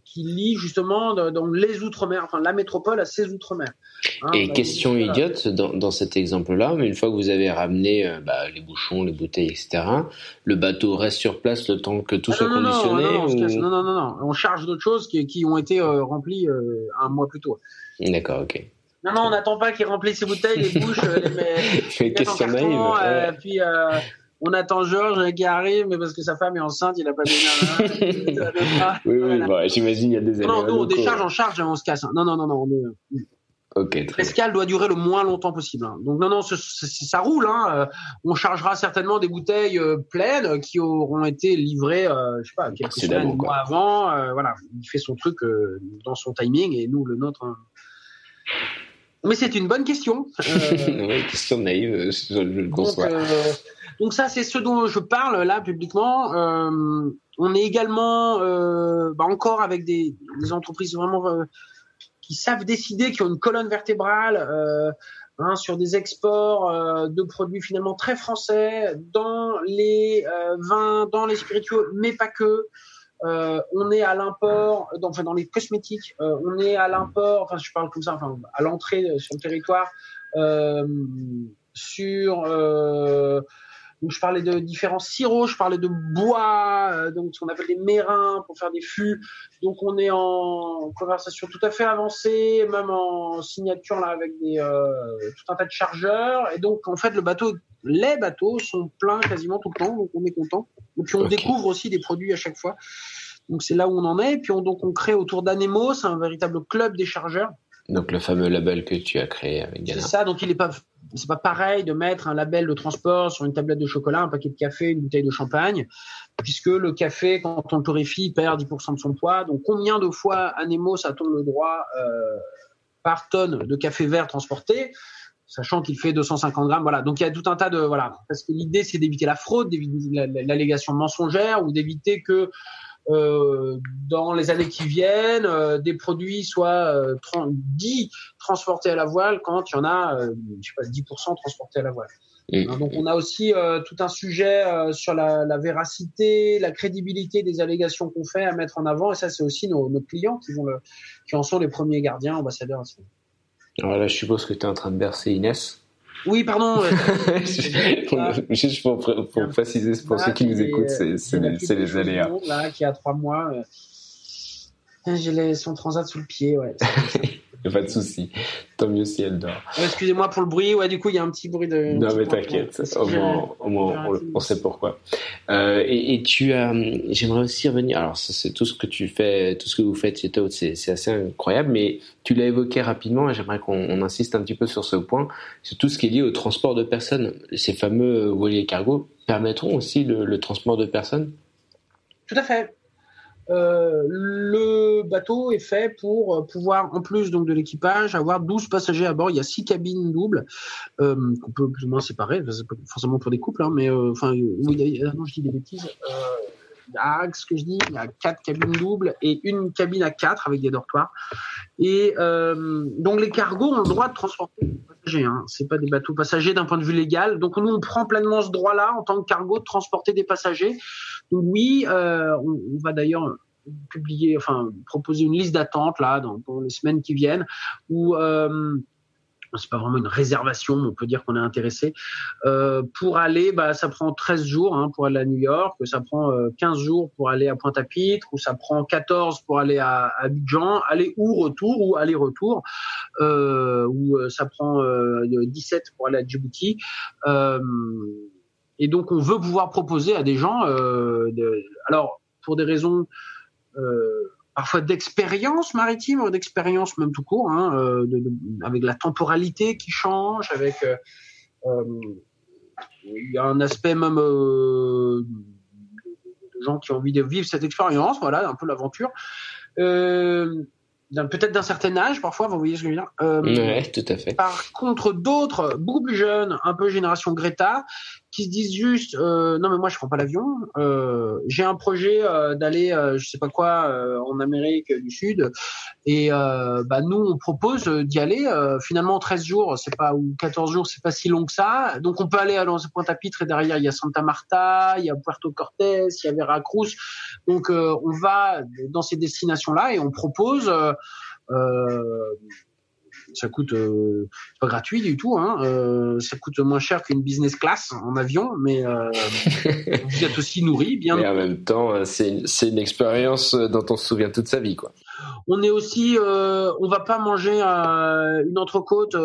qui lie justement dans les outre-mer, enfin la métropole à ses outre-mer. Et question idiote dans cet exemple-là, mais une fois que vous avez ramené les bouchons, les bouteilles, etc., le bateau reste sur place le temps que tout soit conditionné Non, on charge d'autres choses qui ont été remplies un mois plus tôt. D'accord, ok. Non, on n'attend pas qu'ils remplissent ses bouteilles, les bouches, les mettent en carton, puis on attend Georges qui arrive, mais parce que sa femme est enceinte, il n'a pas donné un... Oui, j'imagine il y a des Non, nous, on décharge en charge et on se casse. Non. Ok, l'escale doit durer le moins longtemps possible. Donc ça roule. On chargera certainement des bouteilles pleines qui auront été livrées, quelques semaines, mois avant. Il fait son truc dans son timing et nous le nôtre. Mais c'est une bonne question. Question naïve, je le conçois. Donc ça, c'est ce dont je parle là publiquement. On est également encore avec des entreprises vraiment qui savent décider, qui ont une colonne vertébrale sur des exports de produits finalement très français dans les vins, dans les spiritueux, mais pas que. On est à l'import, dans les cosmétiques, on est à l'import, je parle comme ça, à l'entrée sur le territoire, donc je parlais de différents sirops, je parlais de bois, donc ce qu'on appelle des mérins pour faire des fûts. Donc on est en conversation tout à fait avancée, même en signature là avec tout un tas de chargeurs. Et donc en fait les bateaux sont pleins quasiment tout le temps, donc on est content. Et puis on découvre aussi des produits à chaque fois. Donc c'est là où on en est. Et puis on crée autour d'Anemos un véritable club des chargeurs. Donc le fameux label que tu as créé avec Diana. C'est ça, donc c'est pas pareil de mettre un label de transport sur une tablette de chocolat, un paquet de café, une bouteille de champagne, puisque le café, quand on le torréfie, perd 10% de son poids. Donc combien de fois Anemos a-t-on le droit par tonne de café vert transporté, sachant qu'il fait 250 grammes, voilà. Donc il y a tout un tas de, parce que l'idée c'est d'éviter la fraude, d'éviter l'allégation mensongère ou d'éviter que dans les années qui viennent, des produits soient dits transportés à la voile quand il y en a, 10% transportés à la voile. Donc on a aussi tout un sujet sur la véracité, la crédibilité des allégations qu'on fait à mettre en avant, et ça c'est aussi nos clients qui en sont les premiers gardiens, ambassadeurs. Alors là, je suppose que tu es en train de bercer Inès. Oui, pardon. Juste pour préciser, pour ceux qui nous écoutent, c'est les aléas. Là, qui a 3 mois. J'ai son transat sous le pied, ouais. Y a pas de souci. Tant mieux si elle dort. Excusez-moi pour le bruit. Ouais, du coup, il y a un petit bruit de. Non, mais t'inquiète. Au moins, on sait pourquoi. Et j'aimerais aussi revenir. Alors, ça, c'est tout ce que tu fais, tout ce que vous faites chez Toad, c'est assez incroyable. Mais tu l'as évoqué rapidement et j'aimerais qu'on insiste un petit peu sur ce point. C'est tout ce qui est lié au transport de personnes. Ces fameux voiliers cargo permettront aussi le transport de personnes? Tout à fait. Le bateau est fait pour pouvoir, en plus donc de l'équipage, avoir 12 passagers à bord. Il y a 6 cabines doubles qu'on peut plus ou moins séparer. C'est pas forcément pour des couples, hein, mais non, je dis des bêtises. Ce que je dis, il y a 4 cabines doubles et une cabine à 4 avec des dortoirs. Et donc les cargos ont le droit de transporter des passagers. Hein. C'est pas des bateaux passagers d'un point de vue légal. Donc nous on prend pleinement ce droit-là en tant que cargo de transporter des passagers. Donc oui, on va d'ailleurs proposer une liste d'attente là dans les semaines qui viennent où c'est pas vraiment une réservation, mais on peut dire qu'on est intéressé. Pour aller, ça prend 13 jours pour aller à New York, ça prend 15 jours pour aller à Pointe-à-Pitre, ou ça prend 14 pour aller à Abidjan, aller ou retour, ou aller-retour, ou ça prend 17 pour aller à Djibouti. Et donc, on veut pouvoir proposer à des gens, alors, pour des raisons parfois d'expérience maritime ou d'expérience même tout court, avec la temporalité qui change, avec il y a un aspect même de gens qui ont envie de vivre cette expérience, voilà, un peu l'aventure. Peut-être d'un certain âge parfois, vous voyez ce que je veux dire. Ouais, tout à fait. Par contre, d'autres, beaucoup plus jeunes, un peu génération Greta, qui se disent juste non mais moi je prends pas l'avion, j'ai un projet d'aller je sais pas quoi en Amérique du Sud et nous on propose d'y aller finalement 13 jours, c'est pas ou 14 jours, c'est pas si long que ça. Donc on peut aller à Pointe-à-Pitre et derrière il y a Santa Marta, il y a Puerto Cortés, il y a Veracruz. Donc on va dans ces destinations-là et on propose ça coûte c'est pas gratuit du tout, ça coûte moins cher qu'une business class en avion, mais vous êtes aussi nourri bien. Mais en même temps, c'est une expérience dont on se souvient toute sa vie, quoi. On est aussi, on va pas manger une entrecôte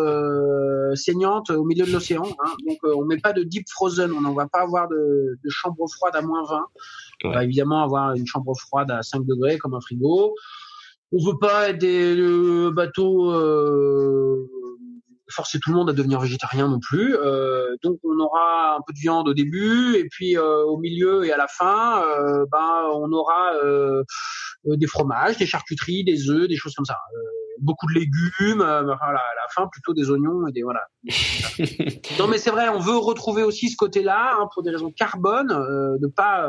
saignante au milieu de l'océan, donc on met pas de deep frozen, on va pas avoir de chambre froide à -20. Ouais. On va évidemment avoir une chambre froide à 5 degrés comme un frigo. On veut pas être des bateaux forcer tout le monde à devenir végétarien non plus. Donc on aura un peu de viande au début et puis au milieu et à la fin, on aura des fromages, des charcuteries, des œufs, des choses comme ça. Beaucoup de légumes, à la fin plutôt des oignons et des voilà. Non mais c'est vrai, on veut retrouver aussi ce côté-là pour des raisons carbone, de pas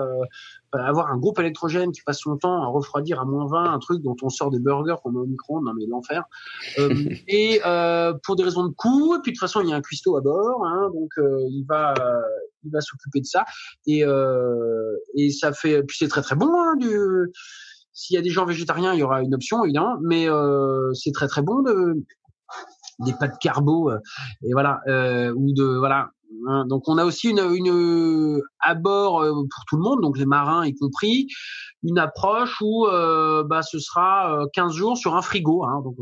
avoir un groupe électrogène qui passe son temps à refroidir à -20 un truc dont on sort des burgers qu'on met au micro-ondes, non mais l'enfer. Et pour des raisons de coût, et puis de toute façon il y a un cuistot à bord, donc il va s'occuper de ça et ça fait, puis c'est très très bon s'il y a des gens végétariens, il y aura une option évidemment, mais c'est très très bon des pâtes carbo et voilà ou de voilà. Donc on a aussi une à bord pour tout le monde, donc les marins y compris, une approche où ce sera 15 jours sur un frigo, donc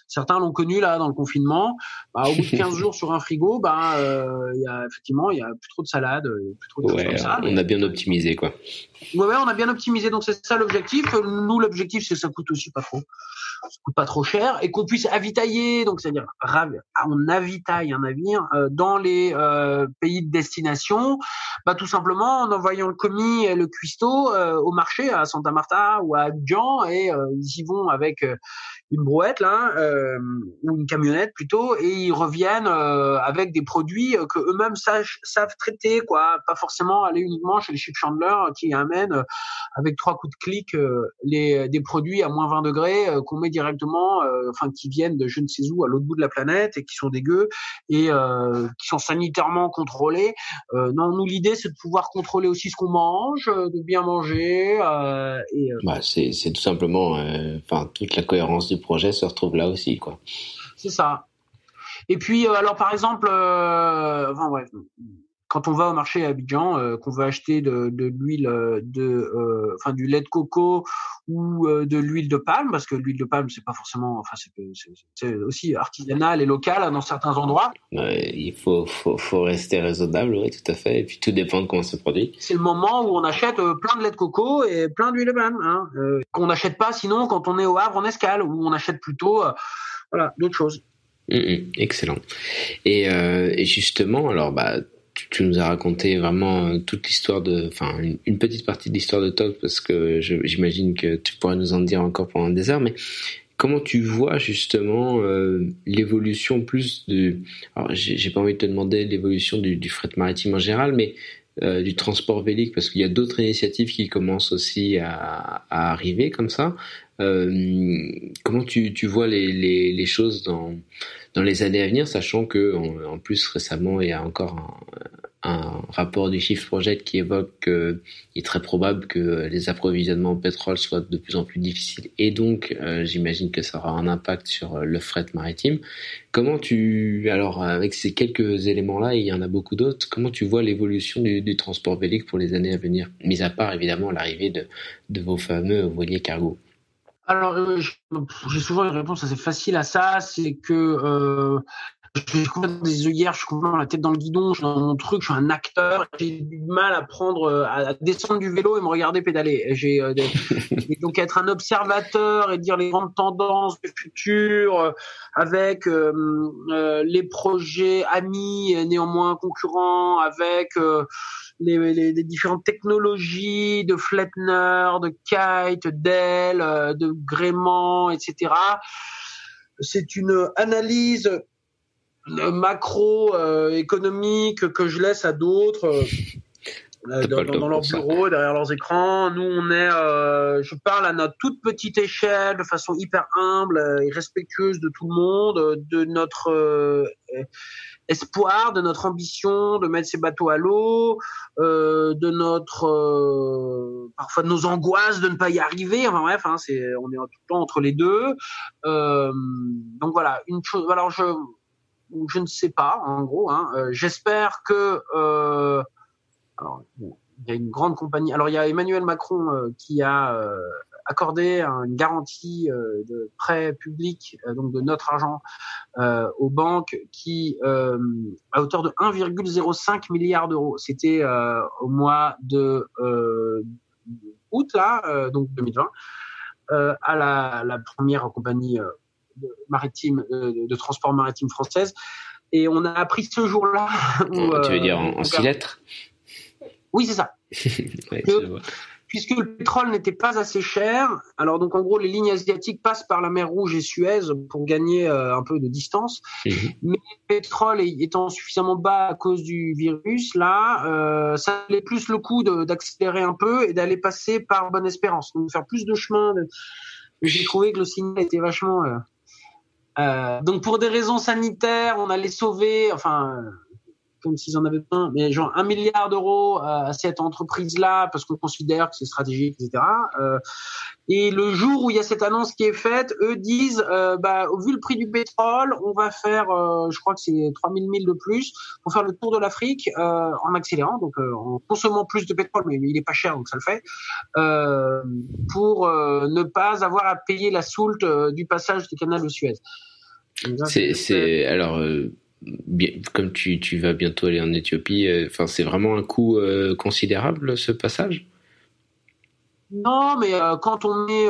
certains l'ont connu là dans le confinement. Au bout de 15 jours sur un frigo, il y a plus trop de salade, plus trop de choses comme ça. On a bien optimisé quoi. Ouais, on a bien optimisé, donc c'est ça l'objectif. Nous l'objectif c'est que ça coûte aussi pas trop. Ça coûte pas trop cher et qu'on puisse avitailler, donc c'est-à-dire on avitaille un navire dans les pays de destination, tout simplement en envoyant le commis et le cuistot au marché à Santa Marta ou à Abidjan et ils y vont avec une brouette là ou une camionnette plutôt et ils reviennent avec des produits que eux-mêmes savent traiter quoi, pas forcément aller uniquement chez les ship chandlers qui amènent avec 3 coups de clic des produits à -20 degrés qu'on met directement qui viennent de je ne sais où à l'autre bout de la planète et qui sont dégueux et qui sont sanitairement contrôlés. Non, nous l'idée c'est de pouvoir contrôler aussi ce qu'on mange, de bien manger c'est tout simplement toute la cohérence du projet se retrouve là aussi quoi. C'est ça. Et puis alors par exemple quand on va au marché à Abidjan, qu'on veut acheter de l'huile du lait de coco ou de l'huile de palme, parce que l'huile de palme c'est pas forcément, c'est aussi artisanal et local dans certains endroits. Il faut rester raisonnable, oui, tout à fait. Et puis tout dépend de comment c'est produit. C'est le moment où on achète plein de lait de coco et plein d'huile de palme, qu'on n'achète pas sinon quand on est au Havre en escale, où on achète plutôt d'autres choses. Excellent. Et justement, alors tu nous as raconté vraiment toute l'histoire une petite partie de l'histoire de Togs, parce que j'imagine que tu pourrais nous en dire encore pendant des heures, mais comment tu vois justement l'évolution alors j'ai pas envie de te demander l'évolution du fret maritime en général, mais du transport vélique, parce qu'il y a d'autres initiatives qui commencent aussi à arriver comme ça. Comment tu vois les choses dans les années à venir, sachant que en plus récemment il y a encore un rapport du Shift Project qui évoque qu'il est très probable que les approvisionnements en pétrole soient de plus en plus difficiles, et donc j'imagine que ça aura un impact sur le fret maritime. Alors avec ces quelques éléments-là, et il y en a beaucoup d'autres, comment tu vois l'évolution du transport vélique pour les années à venir, mis à part évidemment l'arrivée de vos fameux voiliers cargo? Alors, j'ai souvent une réponse assez facile à ça, c'est que je suis complètement des œillères, je suis complètement la tête dans le guidon, je suis dans mon truc, je suis un acteur, j'ai du mal à descendre du vélo et me regarder pédaler. Et donc être un observateur et dire les grandes tendances du futur avec les projets amis néanmoins concurrents, avec les différentes technologies de flattener, de kite, d'aile, de gréement, etc. C'est une analyse macro-économique que je laisse à d'autres dans leur bureau, derrière leurs écrans. Nous, je parle à notre toute petite échelle, de façon hyper humble et respectueuse de tout le monde, de notre espoir, de notre ambition de mettre ces bateaux à l'eau, de notre parfois de nos angoisses de ne pas y arriver. Enfin bref, on est tout le temps entre les deux. Donc voilà, une chose. Alors je ne sais pas, en gros. J'espère que alors, il y a une grande compagnie. Alors il y a Emmanuel Macron qui a accordé une garantie de prêt public, donc de notre argent, aux banques, qui à hauteur de 1,05 milliard d'euros. C'était au mois de août là, donc 2020, à la première compagnie maritime de transport maritime française. Et on a appris ce jour-là. Tu veux dire en 6 lettres? Oui, c'est ça. Ouais, puisque le pétrole n'était pas assez cher, alors donc en gros les lignes asiatiques passent par la mer Rouge et Suez pour gagner un peu de distance, mais le pétrole étant suffisamment bas à cause du virus, là, ça valait plus le coup d'accélérer un peu et d'aller passer par Bonne-Espérance, donc faire plus de chemin. J'ai trouvé que le signal était vachement... donc pour des raisons sanitaires, on allait sauver, comme s'ils en avaient besoin, mais genre 1 milliard d'euros à cette entreprise-là, parce qu'on considère que c'est stratégique, etc. Et le jour où il y a cette annonce qui est faite, eux disent, vu le prix du pétrole, on va faire, je crois que c'est 3000 milles de plus, pour faire le tour de l'Afrique en accélérant, donc en consommant plus de pétrole, mais il est pas cher, donc ça le fait, pour ne pas avoir à payer la soulte du passage du canal de Suez. Alors... comme tu vas bientôt aller en Éthiopie, c'est vraiment un coût considérable ce passage? Non, mais quand on est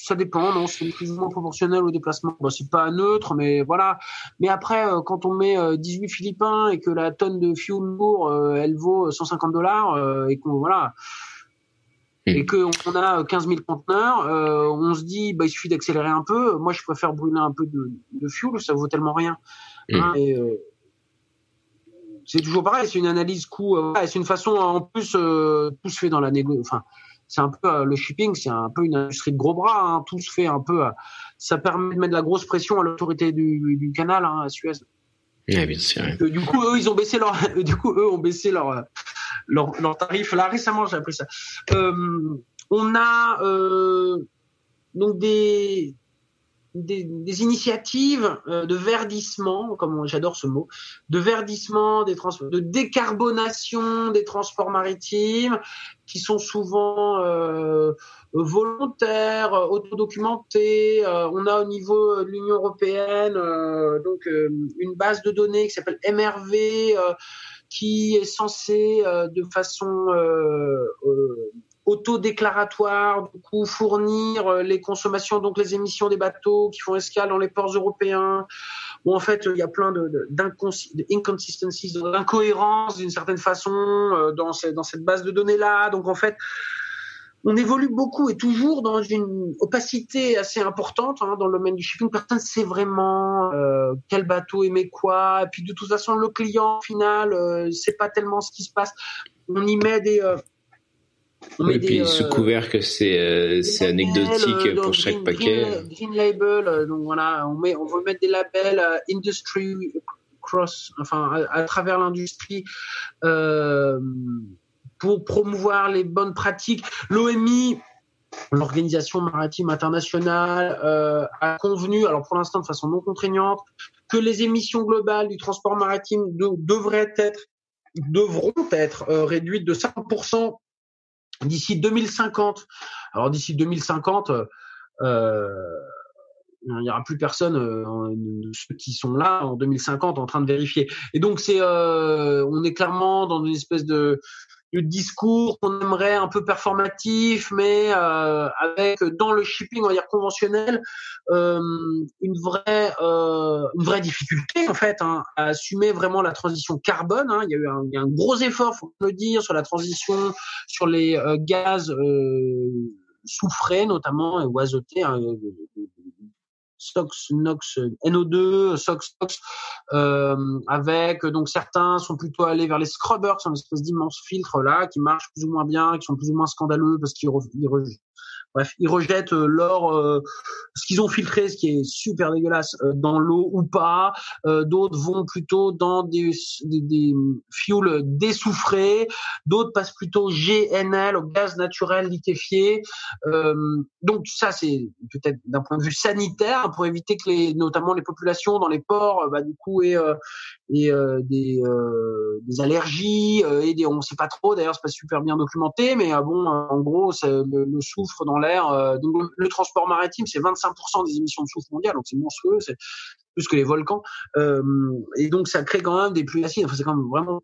ça dépend, non, c'est plus ou moins proportionnel au déplacement. C'est pas neutre, mais voilà. Mais après, quand on met 18 Philippins et que la tonne de fuel lourd, elle vaut $150, et qu'on et qu'on a 15 000 conteneurs, on se dit il suffit d'accélérer un peu. Moi, je préfère brûler un peu de fuel, ça vaut tellement rien. Et c'est toujours pareil, c'est une analyse coût, c'est une façon, en plus tout se fait dans la négo, c'est un peu le shipping, c'est un peu une industrie de gros bras, tout se fait un peu, ça permet de mettre de la grosse pression à l'autorité du canal, à Suez. Ouais, bien sûr. Du coup eux ils ont baissé leur tarif là récemment, j'ai appris ça. On a donc des initiatives de verdissement, comme j'adore ce mot, de verdissement de décarbonation des transports maritimes, qui sont souvent volontaires, autodocumentés. On a au niveau de l'Union européenne une base de données qui s'appelle MRV, qui est censée de façon autodéclaratoire, du coup fournir les consommations, donc les émissions des bateaux qui font escale dans les ports européens. Bon, en fait, il y a plein d'inconsistencies, d'incohérences d'une certaine façon dans cette base de données-là. Donc en fait, on évolue beaucoup et toujours dans une opacité assez importante dans le domaine du shipping. Personne ne sait vraiment quel bateau émet quoi. Et puis de toute façon, le client final sait pas tellement ce qui se passe. On y met des et puis sous couvert que c'est anecdotique pour chaque paquet. Green label, donc voilà, on veut mettre des labels industry cross, enfin à travers l'industrie pour promouvoir les bonnes pratiques. L'OMI, l'Organisation maritime internationale, a convenu, alors pour l'instant de façon non contraignante, que les émissions globales du transport maritime devront être réduites de 50% d'ici 2050. Alors d'ici 2050, il n'y aura plus personne de ceux qui sont là en 2050 en train de vérifier. Et donc on est clairement dans une espèce de discours qu'on aimerait un peu performatif, mais avec dans le shipping, on va dire conventionnel, une vraie difficulté en fait à assumer vraiment la transition carbone. Il y a eu un gros effort, faut le dire, sur la transition sur les gaz soufrés notamment ou azotés. SOx, NOx, NO2, SOx, avec donc certains sont plutôt allés vers les scrubbers, c'est une espèce d'immense filtre là qui marchent plus ou moins bien, qui sont plus ou moins scandaleux parce qu'ils rejettent ce qu'ils ont filtré, ce qui est super dégueulasse, dans l'eau ou pas. D'autres vont plutôt dans des fuels désoufrés. D'autres passent plutôt GNL, au gaz naturel liquéfié. Donc ça, c'est peut-être d'un point de vue sanitaire pour éviter que notamment les populations dans les ports, du coup, aient des allergies on sait pas trop. D'ailleurs, c'est pas super bien documenté, mais en gros, c'est le soufre dans l'air. Donc le transport maritime, c'est 25% des émissions de soufre mondiales, donc c'est monstrueux, c'est plus que les volcans. Et donc ça crée quand même des pluies acides. Enfin, c'est quand même vraiment.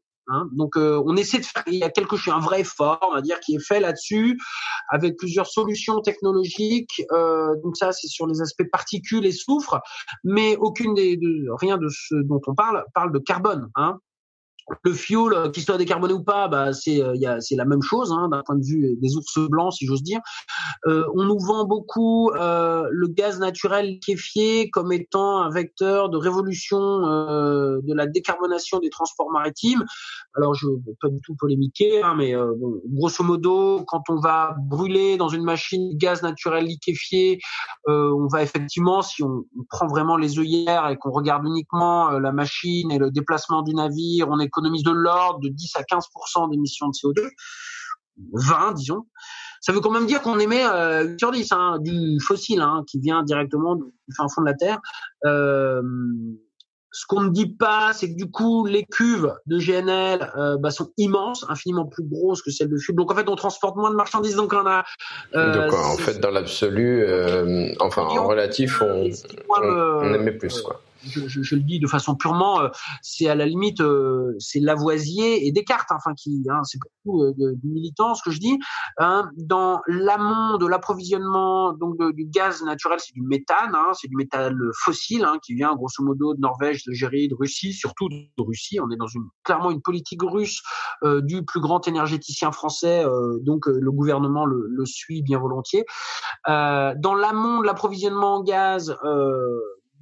Donc on essaie de faire. Il y a un vrai effort, on va dire, qui est fait là-dessus, avec plusieurs solutions technologiques. Donc ça, c'est sur les aspects particules et soufre, mais rien de ce dont on parle de carbone. Le fuel, qu'il soit décarboné ou pas, c'est la même chose d'un point de vue des ours blancs, si j'ose dire. On nous vend beaucoup le gaz naturel liquéfié comme étant un vecteur de révolution de la décarbonation des transports maritimes. Alors je vais pas du tout polémiquer, mais grosso modo, quand on va brûler dans une machine gaz naturel liquéfié, on va effectivement, si on prend vraiment les œillères et qu'on regarde uniquement la machine et le déplacement du navire, on économise de l'ordre de 10 à 15% d'émissions de CO2, 20 disons. Ça veut quand même dire qu'on émet 8 sur 10 du fossile qui vient directement du fin fond de la Terre. Ce qu'on ne dit pas, c'est que du coup, les cuves de GNL sont immenses, infiniment plus grosses que celles de fuel. Donc en fait, on transporte moins de marchandises. Donc on a. Donc en fait, dans l'absolu, en relatif, on émet plus, quoi. Je le dis de façon purement, c'est à la limite, c'est Lavoisier et Descartes, c'est beaucoup de militants ce que je dis. Dans l'amont de l'approvisionnement donc du gaz naturel, c'est du méthane, c'est du méthane fossile qui vient grosso modo de Norvège, d'Algérie, de Russie, surtout de Russie. On est dans clairement une politique russe du plus grand énergéticien français, donc le gouvernement le suit bien volontiers. Dans l'amont de l'approvisionnement en gaz,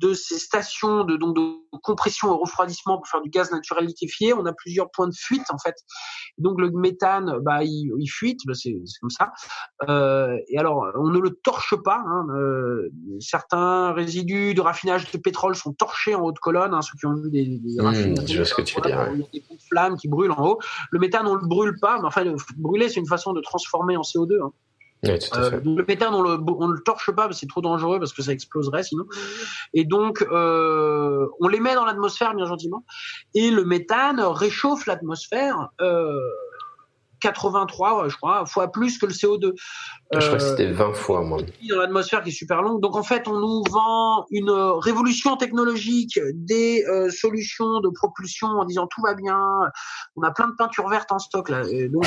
de ces stations de compression et refroidissement pour faire du gaz naturel liquéfié, on a plusieurs points de fuite en fait. Donc le méthane, il fuite, c'est comme ça. Et alors on ne le torche pas. Certains résidus de raffinage de pétrole sont torchés en haut de colonne. Ceux qui ont vu des raffineries, je vois ce que tu veux dire. Il y a des coups de flammes qui brûlent en haut. Le méthane, on le brûle pas. Mais enfin, brûler, c'est une façon de transformer en CO2. Oui, tout à fait. Le méthane, on le torche pas, parce que c'est trop dangereux, parce que ça exploserait sinon. Et donc, on les met dans l'atmosphère bien gentiment. Et le méthane réchauffe l'atmosphère 83, je crois, fois plus que le CO2. Je crois que c'était 20 fois moins. Dans l'atmosphère qui est super longue. Donc en fait, on nous vend une révolution technologique, des solutions de propulsion en disant tout va bien. On a plein de peintures vertes en stock là. Et donc,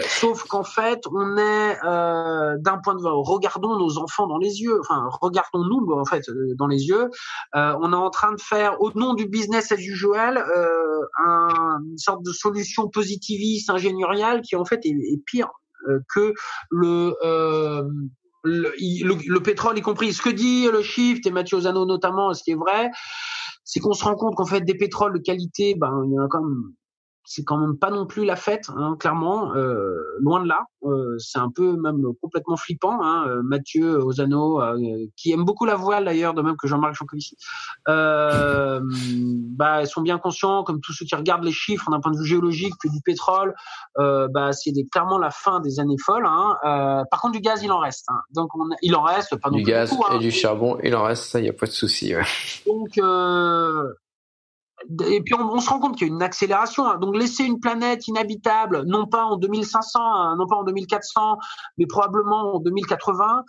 sauf qu'en fait, on est d'un point de vue, regardons nos enfants dans les yeux. Enfin, regardons-nous en fait dans les yeux. On est en train de faire au nom du business as usual une sorte de solution positiviste ingénieriale qui en fait est pire que le pétrole y compris. Ce que dit le Shift et Mathieu Ozano notamment, ce qui est vrai, c'est qu'on se rend compte qu'en fait des pétroles de qualité, il y en a quand même, c'est quand même pas non plus la fête, hein, clairement, loin de là. C'est un peu même complètement flippant. Hein, Mathieu Ozano, qui aime beaucoup la voile d'ailleurs, de même que Jean-Marc Jancovici, ils sont bien conscients, comme tous ceux qui regardent les chiffres d'un point de vue géologique, que du pétrole, c'est clairement la fin des années folles. Hein. Par contre, du gaz, il en reste. Hein. Donc, il en reste pas non plus du gaz beaucoup, et du charbon, il en reste, ça, il y a pas de souci. Ouais. Donc et puis on se rend compte qu'il y a une accélération. Hein. Donc laisser une planète inhabitable, non pas en 2500, hein, non pas en 2400, mais probablement en 2080.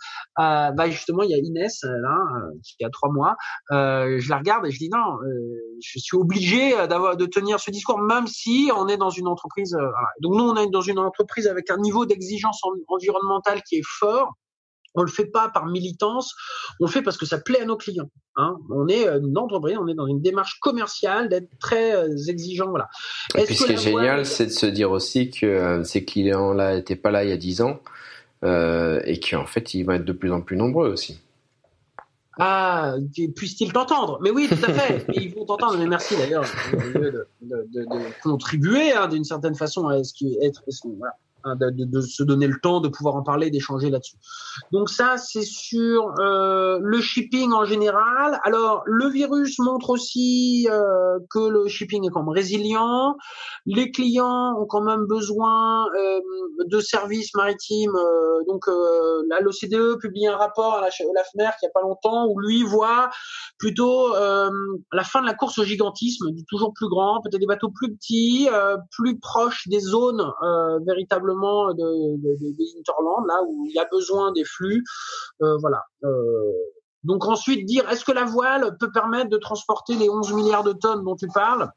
Justement, il y a Inès là, qui a 3 mois. Je la regarde et je dis non, je suis obligé de tenir ce discours, même si on est dans une entreprise. Voilà. Donc nous, on est dans une entreprise avec un niveau d'exigence environnementale qui est fort. On le fait pas par militance, on le fait parce que ça plaît à nos clients. Hein. On est une entreprise, on est dans une démarche commerciale d'être très exigeant. Voilà. Et puis ce qui est génial, c'est de se dire aussi que ces clients-là n'étaient pas là il y a 10 ans et qu'en fait, ils vont être de plus en plus nombreux aussi. Ah, puissent-ils t'entendre? Mais oui, tout à fait. Et ils vont t'entendre. Mais merci d'ailleurs de contribuer d'une certaine façon à ce qui est voilà. De se donner le temps de pouvoir en parler, d'échanger là-dessus. Donc ça, c'est sur le shipping en général. Alors, le virus montre aussi que le shipping est quand même résilient. Les clients ont quand même besoin de services maritimes. Là, l'OCDE publie un rapport à la FNER il n'y a pas longtemps où lui voit plutôt la fin de la course au gigantisme, du toujours plus grand, peut-être des bateaux plus petits, plus proches des zones véritablement de hinterland, là où il y a besoin des flux. Voilà. Donc ensuite, dire est-ce que la voile peut permettre de transporter les 11 milliards de tonnes dont tu parles?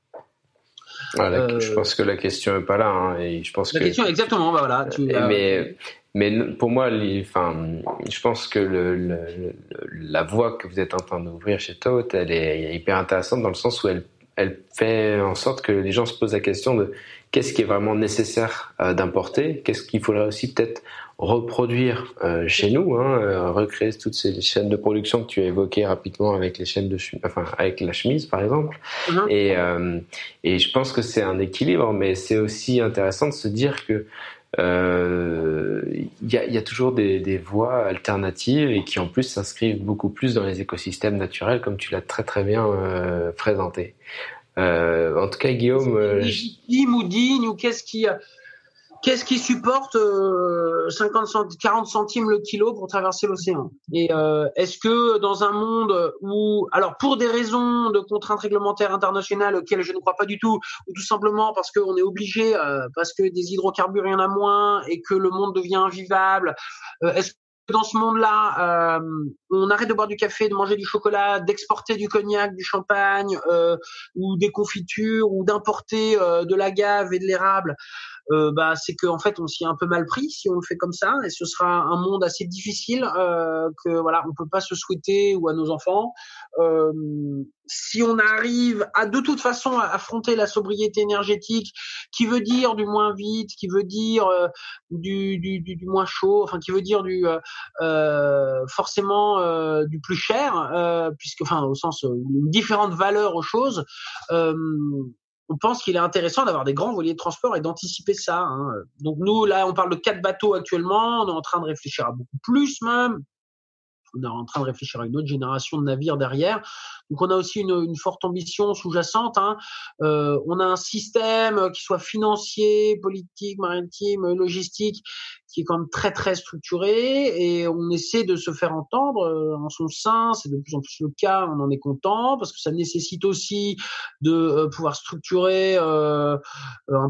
Je pense que la question n'est pas là. Hein, et je pense question, exactement. Voilà. Mais pour moi, je pense que la voie que vous êtes en train d'ouvrir chez Todt, elle est hyper intéressante dans le sens où elle fait en sorte que les gens se posent la question de qu'est-ce qui est vraiment nécessaire d'importer, qu'est-ce qu'il faudrait aussi peut-être reproduire chez nous, hein, recréer toutes ces chaînes de production que tu as évoquées rapidement avec les chaînes avec la chemise par exemple. Mm-hmm. Et je pense que c'est un équilibre, mais c'est aussi intéressant de se dire que y a toujours des voies alternatives et qui en plus s'inscrivent beaucoup plus dans les écosystèmes naturels comme tu l'as très très bien présenté. En tout cas, Guillaume, légitime ou digne ou qu'est-ce qui supporte 40 centimes le kilo pour traverser l'océan? Et est-ce que dans un monde où, alors pour des raisons de contraintes réglementaires internationales auxquelles je ne crois pas du tout, ou tout simplement parce qu'on est obligé, parce que des hydrocarbures il y en a moins et que le monde devient invivable, est-ce que dans ce monde-là, on arrête de boire du café, de manger du chocolat, d'exporter du cognac, du champagne, ou des confitures, ou d'importer de l'agave et de l'érable? C'est que en fait on s'y est un peu mal pris si on le fait comme ça, et ce sera un monde assez difficile que voilà on peut pas se souhaiter ou à nos enfants. Si on arrive à de toute façon à affronter la sobriété énergétique, qui veut dire du moins vite, qui veut dire du moins chaud, enfin qui veut dire forcément du plus cher, puisque enfin au sens différentes valeurs aux choses. On pense qu'il est intéressant d'avoir des grands voiliers de transport et d'anticiper ça. Hein. Donc nous, là, on parle de 4 bateaux actuellement. On est en train de réfléchir à beaucoup plus même. On est en train de réfléchir à une autre génération de navires derrière. Donc on a aussi une forte ambition sous-jacente. On a un système qui soit financier, politique, maritime, logistique, qui est quand même très très structuré, et on essaie de se faire entendre en son sein. C'est de plus en plus le cas, on en est content, parce que ça nécessite aussi de pouvoir structurer un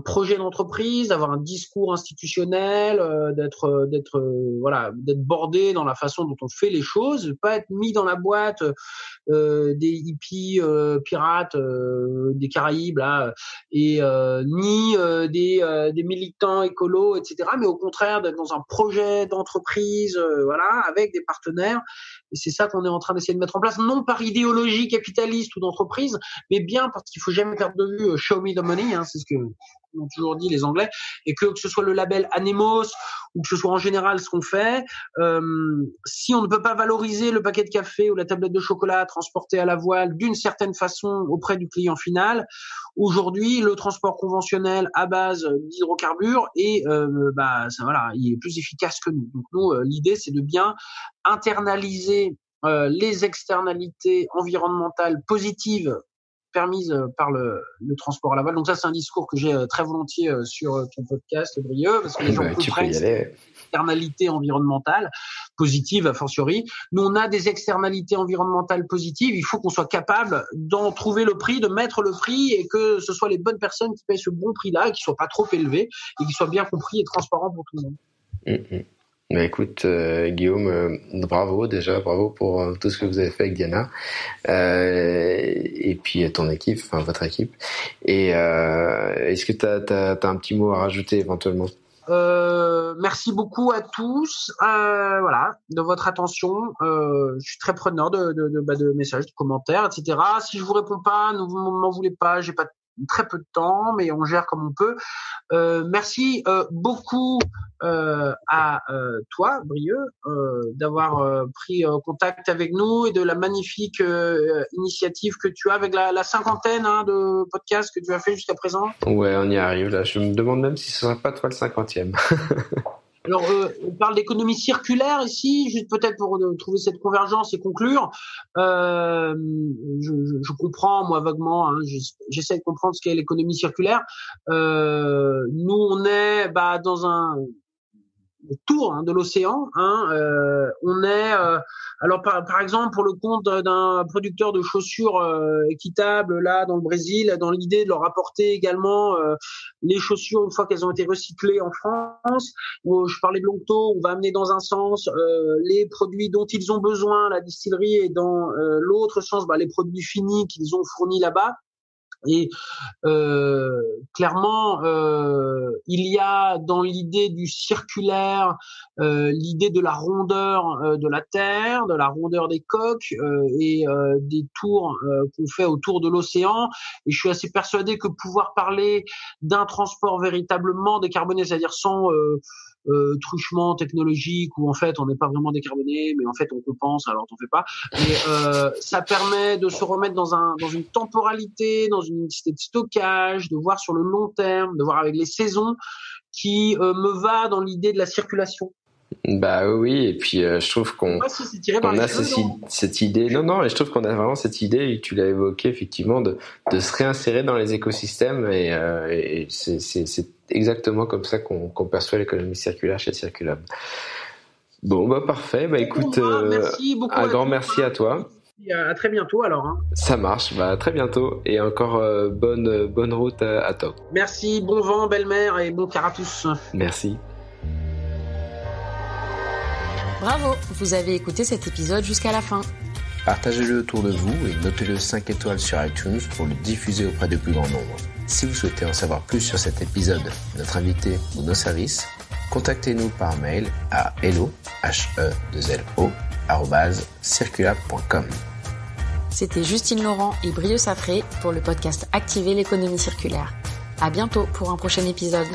projet d'entreprise, d'avoir un discours institutionnel, d'être bordé dans la façon dont on fait les choses, de pas être mis dans la boîte des hippies pirates des Caraïbes là, et ni des militants écolos, etc., mais au contraire d'être dans un projet d'entreprise, avec des partenaires. Et c'est ça qu'on est en train d'essayer de mettre en place, non par idéologie capitaliste ou d'entreprise, mais bien parce qu'il faut jamais perdre de vue show me the money, c'est ce que ont toujours dit les Anglais, et que ce soit le label Anemos ou que ce soit en général ce qu'on fait, si on ne peut pas valoriser le paquet de café ou la tablette de chocolat transporté à la voile d'une certaine façon auprès du client final, aujourd'hui le transport conventionnel à base d'hydrocarbures il est plus efficace que nous. Donc nous, l'idée c'est de bien internaliser les externalités environnementales positives permise par le transport à la voile. Donc ça, c'est un discours que j'ai très volontiers sur ton podcast, Brieux, parce que les gens comprennent ces externalités environnementales positives, a fortiori. Nous, on a des externalités environnementales positives. Il faut qu'on soit capable d'en trouver le prix, de mettre le prix, et que ce soit les bonnes personnes qui payent ce bon prix-là, et qui soient pas trop élevés, et qui soient bien compris et transparents pour tout le monde. Bah écoute, Guillaume, bravo pour tout ce que vous avez fait avec Diana, et puis ton équipe, votre équipe. Et est-ce que t'as un petit mot à rajouter éventuellement? Merci beaucoup à tous, de votre attention. Je suis très preneur de messages, de commentaires, etc. Si je vous réponds pas, ne m'en voulez pas, j'ai pas très peu de temps, mais on gère comme on peut. Merci beaucoup à toi, Brieux, d'avoir pris contact avec nous, et de la magnifique initiative que tu as avec la cinquantaine de podcasts que tu as fait jusqu'à présent. Ouais, on y arrive là. Je me demande même si ce serait pas toi le 50e. Alors, on parle d'économie circulaire ici, juste peut-être pour trouver cette convergence et conclure. Je comprends, moi, vaguement, j'essaie de comprendre ce qu'est l'économie circulaire. Nous, on est dans un tour de l'océan. On est alors par exemple pour le compte d'un producteur de chaussures équitables là dans le Brésil, dans l'idée de leur apporter également les chaussures une fois qu'elles ont été recyclées en France. Où je parlais de Longto, on va amener dans un sens les produits dont ils ont besoin, la distillerie, et dans l'autre sens les produits finis qu'ils ont fournis là-bas. Et clairement, il y a dans l'idée du circulaire l'idée de la rondeur de la terre, de la rondeur des coques et des tours qu'on fait autour de l'océan. Et je suis assez persuadé que pouvoir parler d'un transport véritablement décarboné, c'est-à-dire sans truchement technologique, où en fait on n'est pas vraiment décarboné, mais en fait on pense, alors t'en fais pas. Mais ça permet de se remettre dans une temporalité, dans une unité de stockage, de voir sur le long terme, de voir avec les saisons, qui me va dans l'idée de la circulation. Bah oui, et puis je trouve qu'on a cette idée. Non, et je trouve qu'on a vraiment cette idée, et tu l'as évoqué effectivement, de se réinsérer dans les écosystèmes, et c'est exactement comme ça qu'on perçoit l'économie circulaire chez Circulab. Bon, parfait. Écoute, merci beaucoup, un grand merci à toi. À très bientôt alors. Ça marche, à très bientôt, et encore bonne route à toi. Merci, bon vent, belle mer, et bon car à tous. Merci. Bravo, vous avez écouté cet épisode jusqu'à la fin. Partagez-le autour de vous et notez-le 5 étoiles sur iTunes pour le diffuser auprès de plus grand nombre. Si vous souhaitez en savoir plus sur cet épisode, notre invité ou nos services, contactez-nous par mail à hello@circulab.com. C'était Justine Laurent et Brieux Safré pour le podcast Activer l'économie circulaire. À bientôt pour un prochain épisode.